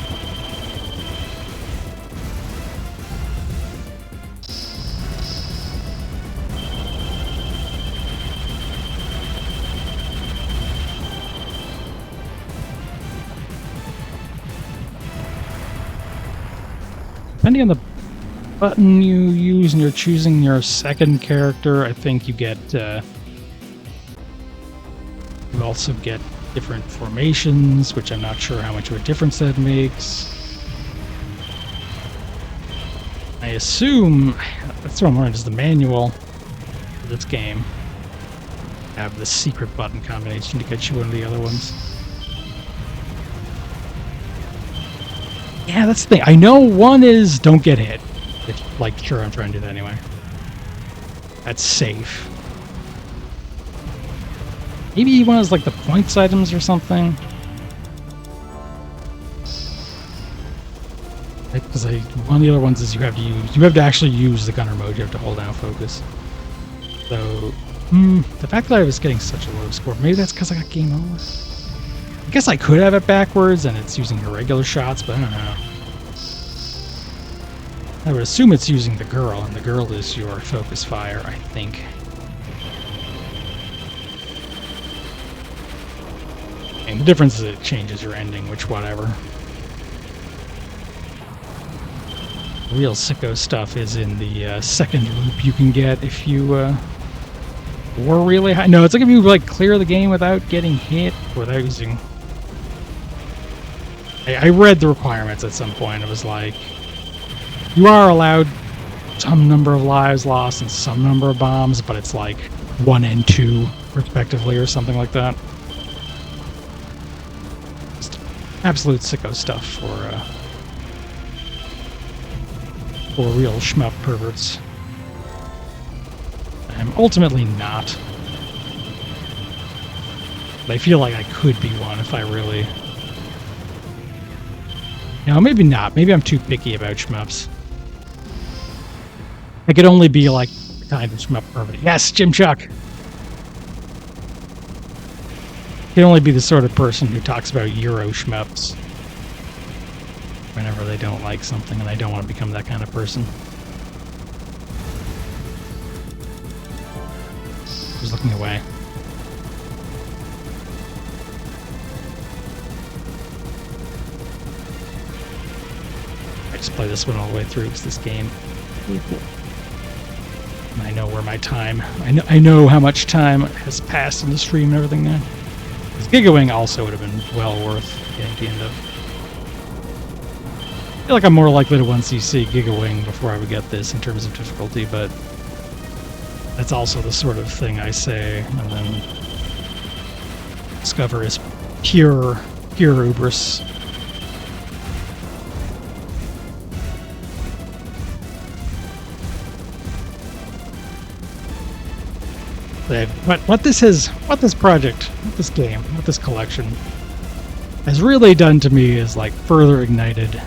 Depending on the button you use and you're choosing your second character, I think you get you also get different formations, which I'm not sure how much of a difference that makes. I assume that's what I'm wondering, does the manual for this game have the secret button combination to get you one of the other ones? Yeah, that's the thing. I know one is don't get hit. It's like, sure, I'm trying to do that anyway. That's safe. Maybe one is like the points items or something. Because one of the other ones is you have to actually use the gunner mode. You have to hold down focus. So, the fact that I was getting such a low score, maybe that's because I got game over. I guess I could have it backwards and it's using irregular shots, but I don't know. I would assume it's using the girl, and the girl is your focus fire, I think. And the difference is it changes your ending, which whatever. Real sicko stuff is in the second loop you can get if you were really high. No, it's like if you like clear the game without getting hit, without using. I read the requirements at some point. It was like you are allowed some number of lives lost and some number of bombs, but it's like 1 and 2 respectively or something like that. Just absolute sicko stuff for real shmup perverts. I'm ultimately not. But I feel like I could be one if I really... No, maybe not. Maybe I'm too picky about shmups. I could only be like the kind of shmup pervert. Yes, Jim Chuck! I could only be the sort of person who talks about Euro shmups whenever they don't like something, and I don't want to become that kind of person. Just looking away. I just play this one all the way through. It's this game. And I know where my time... I know how much time has passed in the stream and everything now. Because Gigawing also would have been well worth getting to the end of. I feel like I'm more likely to 1cc Gigawing before I would get this in terms of difficulty, but that's also the sort of thing I say and then discover is pure hubris. What this game, what this collection has really done to me is like further ignited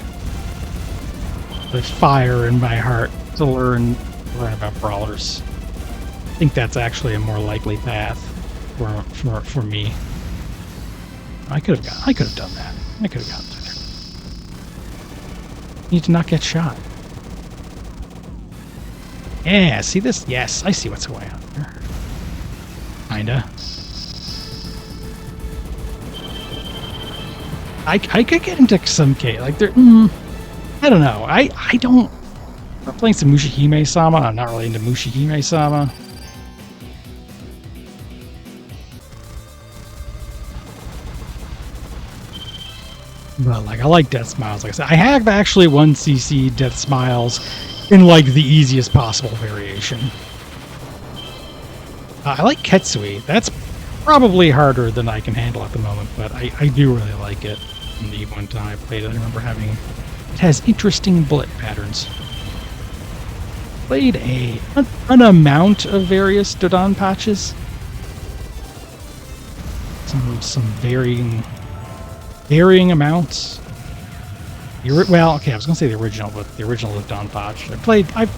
the fire in my heart to learn about brawlers. I think that's actually a more likely path for me. I could have done that. I could have gotten to there. Need to not get shot. Yeah, see this? Yes, I see what's going on there. Kinda. I could get into some case like there. I don't know. I'm playing some Mushihime-sama. I'm not really into Mushihime-sama. But like I like Death Smiles. Like I said, I have actually 1cc Death Smiles in like the easiest possible variation. I like Ketsui. That's probably harder than I can handle at the moment, but I do really like it. And the one time I played it, I remember having... It has interesting bullet patterns. Played an amount of various Dodon patches. Some varying amounts. Well, okay, I was going to say the original, but the original Dodon patch. I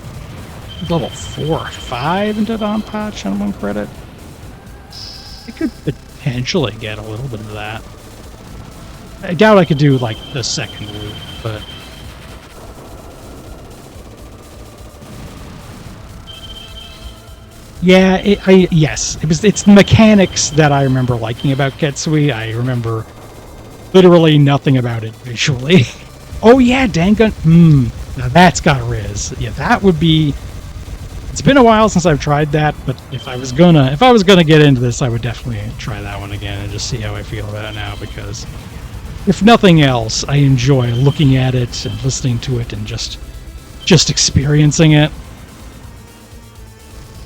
level 4 or 5 into Dodon patch on one credit. I could potentially get a little bit of that. I doubt I could do like the second loop, but yeah, it's the mechanics that I remember liking about Ketsui. I remember literally nothing about it visually. Oh yeah, Dangun. Now that's got Riz. Yeah, that would be. It's been a while since I've tried that, but if I was gonna get into this, I would definitely try that one again and just see how I feel about it now. Because if nothing else, I enjoy looking at it and listening to it and just experiencing it.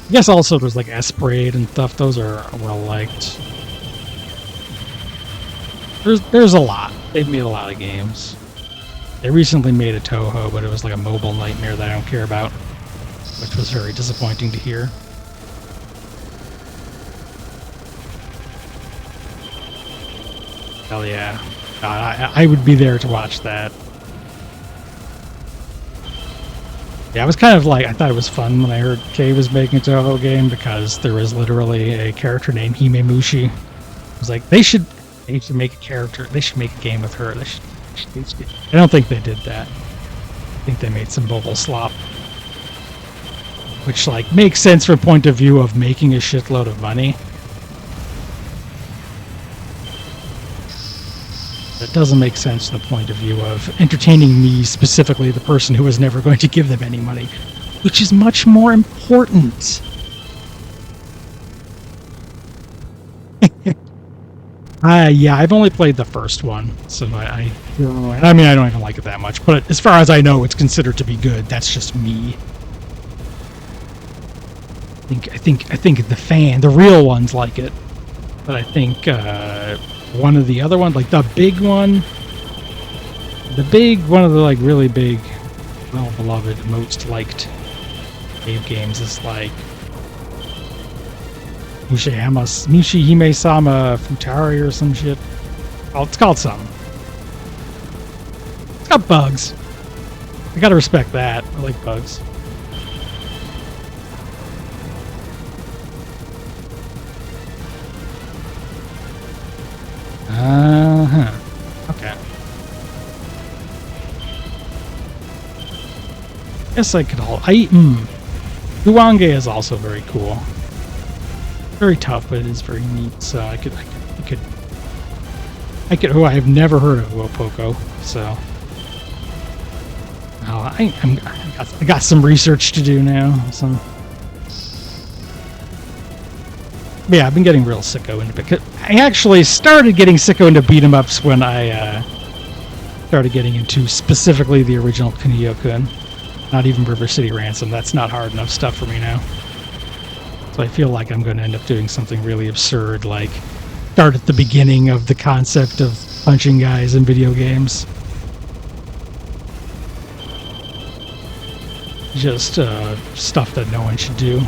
I guess also there's like Esprade and stuff. Those are well liked. There's a lot. They've made a lot of games. They recently made a Toho, but it was like a mobile nightmare that I don't care about, which was very disappointing to hear. Hell yeah. I would be there to watch that. Yeah, I was kind of like, I thought it was fun when I heard Kay was making a Toho game because there was literally a character named Himemushi. I was like, they should make a character, they should make a game with her. I don't think they did that. I think they made some mobile slop. Which, like, makes sense from a point of view of making a shitload of money. that doesn't make sense from the point of view of entertaining me, specifically the person who was never going to give them any money, which is much more important. Yeah, I've only played the first one, so I mean, I don't even like it that much, but as far as I know, it's considered to be good. That's just me. I think the real ones like it, but I think one of the other ones, like the big one, one of the like really big, well beloved, most liked Cave games is like Mushihime Sama Futari or some shit. Oh, it's called something. It's got bugs. I gotta respect that. I like bugs. Okay. Guess I could Huange is also very cool. Very tough, but it is very neat. So I could. Oh, I have never heard of Uopoko, so. Oh, I got some research to do now. Yeah, I've been getting real sicko into it. I actually started getting sicko into beat 'em ups when I started getting into specifically the original Kunio-kun. Not even River City Ransom. That's not hard enough stuff for me now. So I feel like I'm going to end up doing something really absurd, like start at the beginning of the concept of punching guys in video games. Just stuff that no one should do.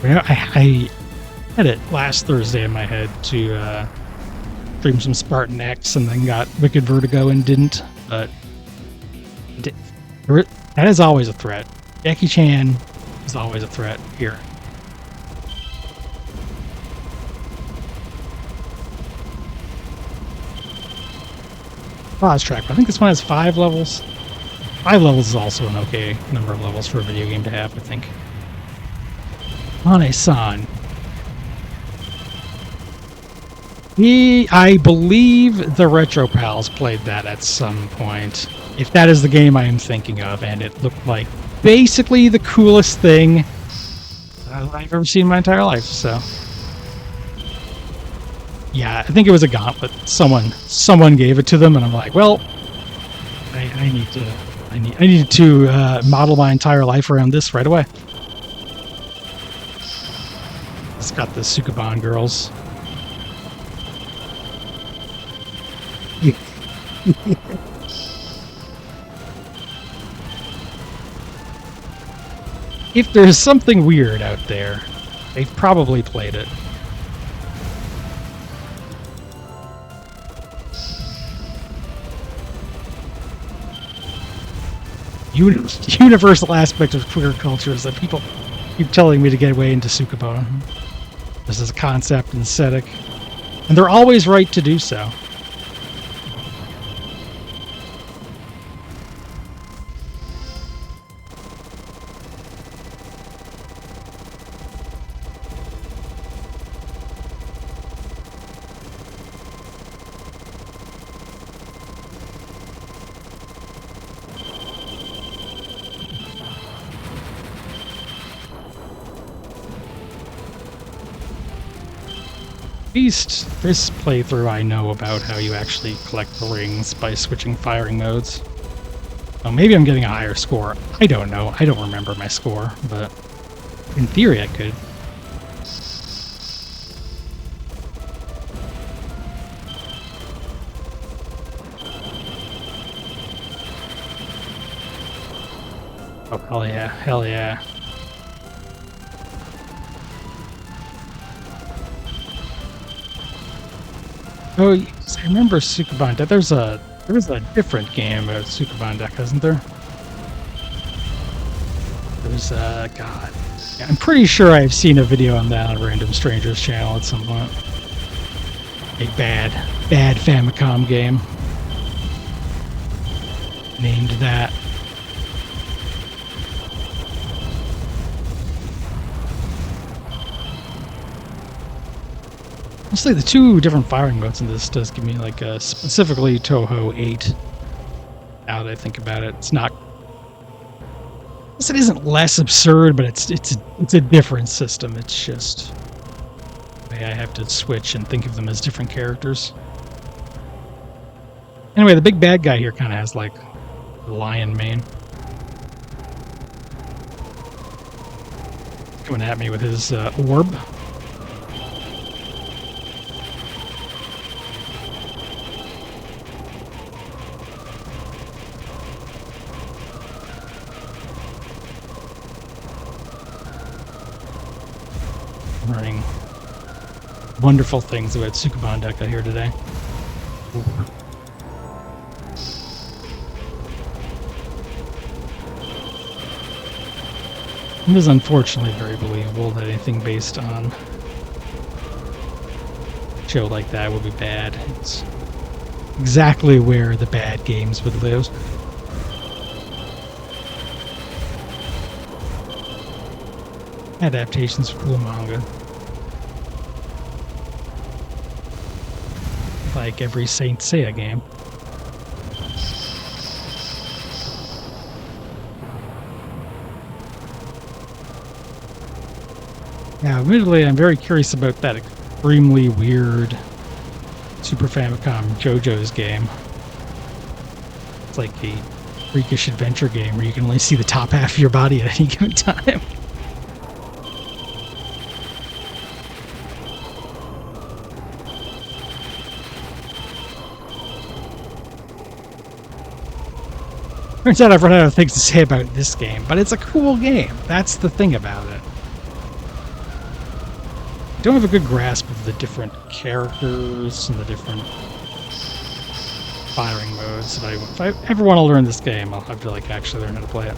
I had it last Thursday in my head to stream some Spartan X and then got Wicked Vertigo and didn't, but that is always a threat. Jackie Chan is always a threat here. Pause track, but I think this one has 5 levels. 5 levels is also an okay number of levels for a video game to have, I think. Hane-san. I believe the Retro Pals played that at some point. If that is the game I am thinking of, and it looked like basically the coolest thing I've ever seen in my entire life, so. Yeah, I think it was a gauntlet. Someone gave it to them, and I'm like, well, I need to model my entire life around this right away. It's got the Sukuban girls. If there's something weird out there, they've probably played it. Universal aspect of queer culture is that people keep telling me to get way into Sukuban. This is a concept and aesthetic, and they're always right to do so. At least this playthrough I know about how you actually collect the rings by switching firing modes. Oh, maybe I'm getting a higher score. I don't know. I don't remember my score, but in theory I could. Oh, hell yeah. Hell yeah. Oh, yes, I remember Sukuban Deck. There was a different game about Sukuban Deck, isn't there? There's God. Yeah, I'm pretty sure I've seen a video on that on Random Stranger's channel at some point. A bad Famicom game named that. Honestly, the two different firing modes in this does give me like a specifically Toho 8. Now that I think about it, it's not. It isn't less absurd, but it's a different system. It's just the way I have to switch and think of them as different characters. Anyway, the big bad guy here kind of has like a lion mane. Coming at me with his orb. Learning wonderful things about Sukuban Deca here today. It is unfortunately very believable that anything based on a show like that would be bad. It's exactly where the bad games would live. Adaptations of cool manga. Like every Saint Seiya game. Now, admittedly, I'm very curious about that extremely weird Super Famicom JoJo's game. It's like a freakish adventure game where you can only see the top half of your body at any given time. Turns out I've run out of things to say about this game, but it's a cool game. That's the thing about it. I don't have a good grasp of the different characters and the different firing modes. But if I ever want to learn this game, I'll have to like actually learn how to play it.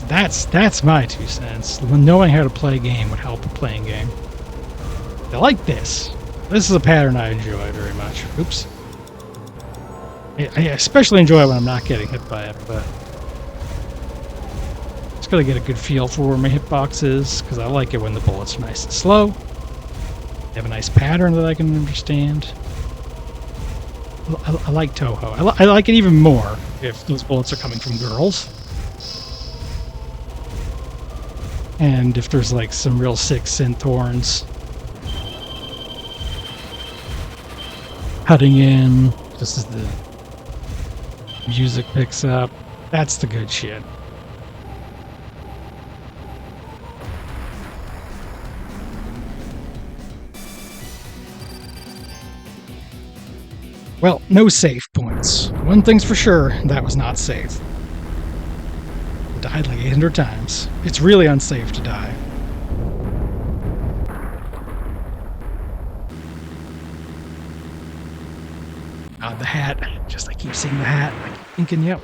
That's my 2 cents. Knowing how to play a game would help a playing game. I like this. This is a pattern I enjoy very much. Oops. I especially enjoy it when I'm not getting hit by it, but just gotta get a good feel for where my hitbox is, because I like it when the bullets are nice and slow. They have a nice pattern that I can understand. I like Toho. I like it even more if those bullets are coming from girls. And if there's like some real sick synth horns cutting in, just as the music picks up, that's the good shit. Well, no safe points. One thing's for sure, that was not safe. I died like 800 times. It's really unsafe to die. The hat. Just I keep seeing the hat. I keep thinking, yep.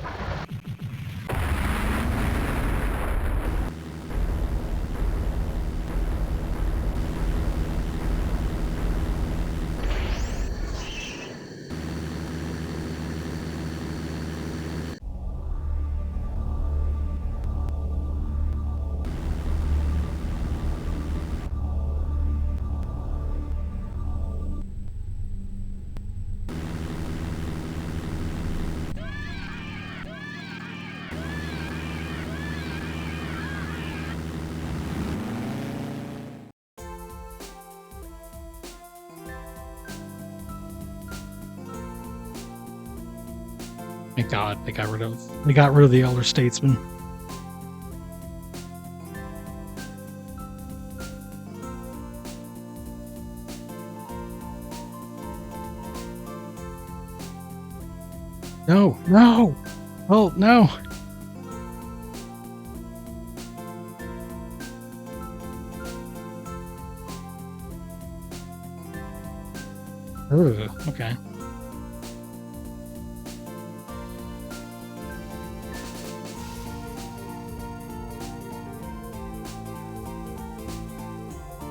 Thank God they got rid of the elder statesman. No, no. Oh no. Ugh, okay.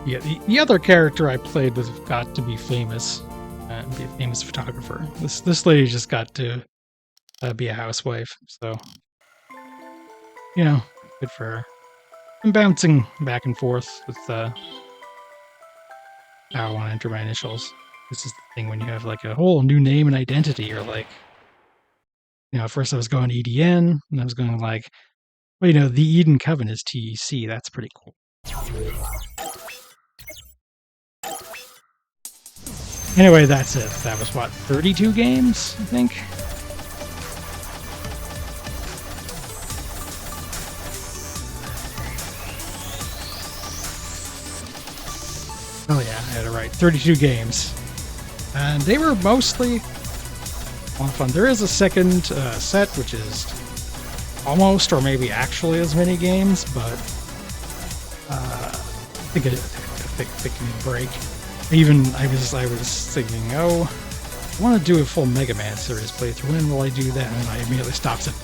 Yeah, the other character I played with got to be famous, be a famous photographer. This lady just got to be a housewife, so you know, good for her. I'm bouncing back and forth with I don't want to enter my initials. This is the thing when you have like a whole new name and identity. You're like, at first I was going EDN, and I was going like, well, the Eden Coven is TEC. That's pretty cool. Anyway, that's it. That was what, 32 games, I think? Oh yeah, I had it right. 32 games. And they were mostly a lot of fun. There is a second set, which is almost or maybe actually as many games, but I think I need a break. I was thinking, I want to do a full Mega Man series playthrough. When will I do that? And I immediately stopped it.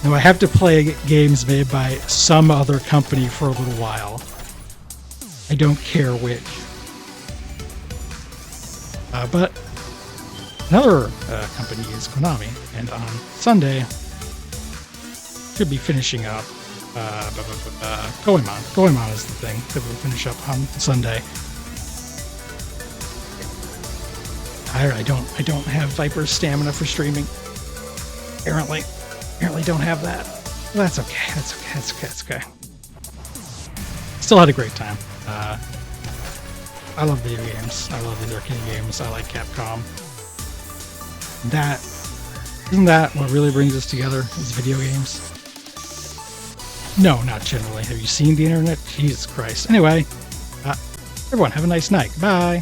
No, I have to play games made by some other company for a little while. I don't care which. But another company is Konami, and on Sunday should be finishing up Goemon. Goemon is the thing that we'll finish up on Sunday. I don't have Viper's stamina for streaming. Apparently don't have that. Well, that's okay. That's okay. Still had a great time. I love video games. I love these arcade games. I like Capcom. Isn't that what really brings us together? Is video games? No, not generally. Have you seen the internet? Jesus Christ. Anyway, everyone, have a nice night. Bye.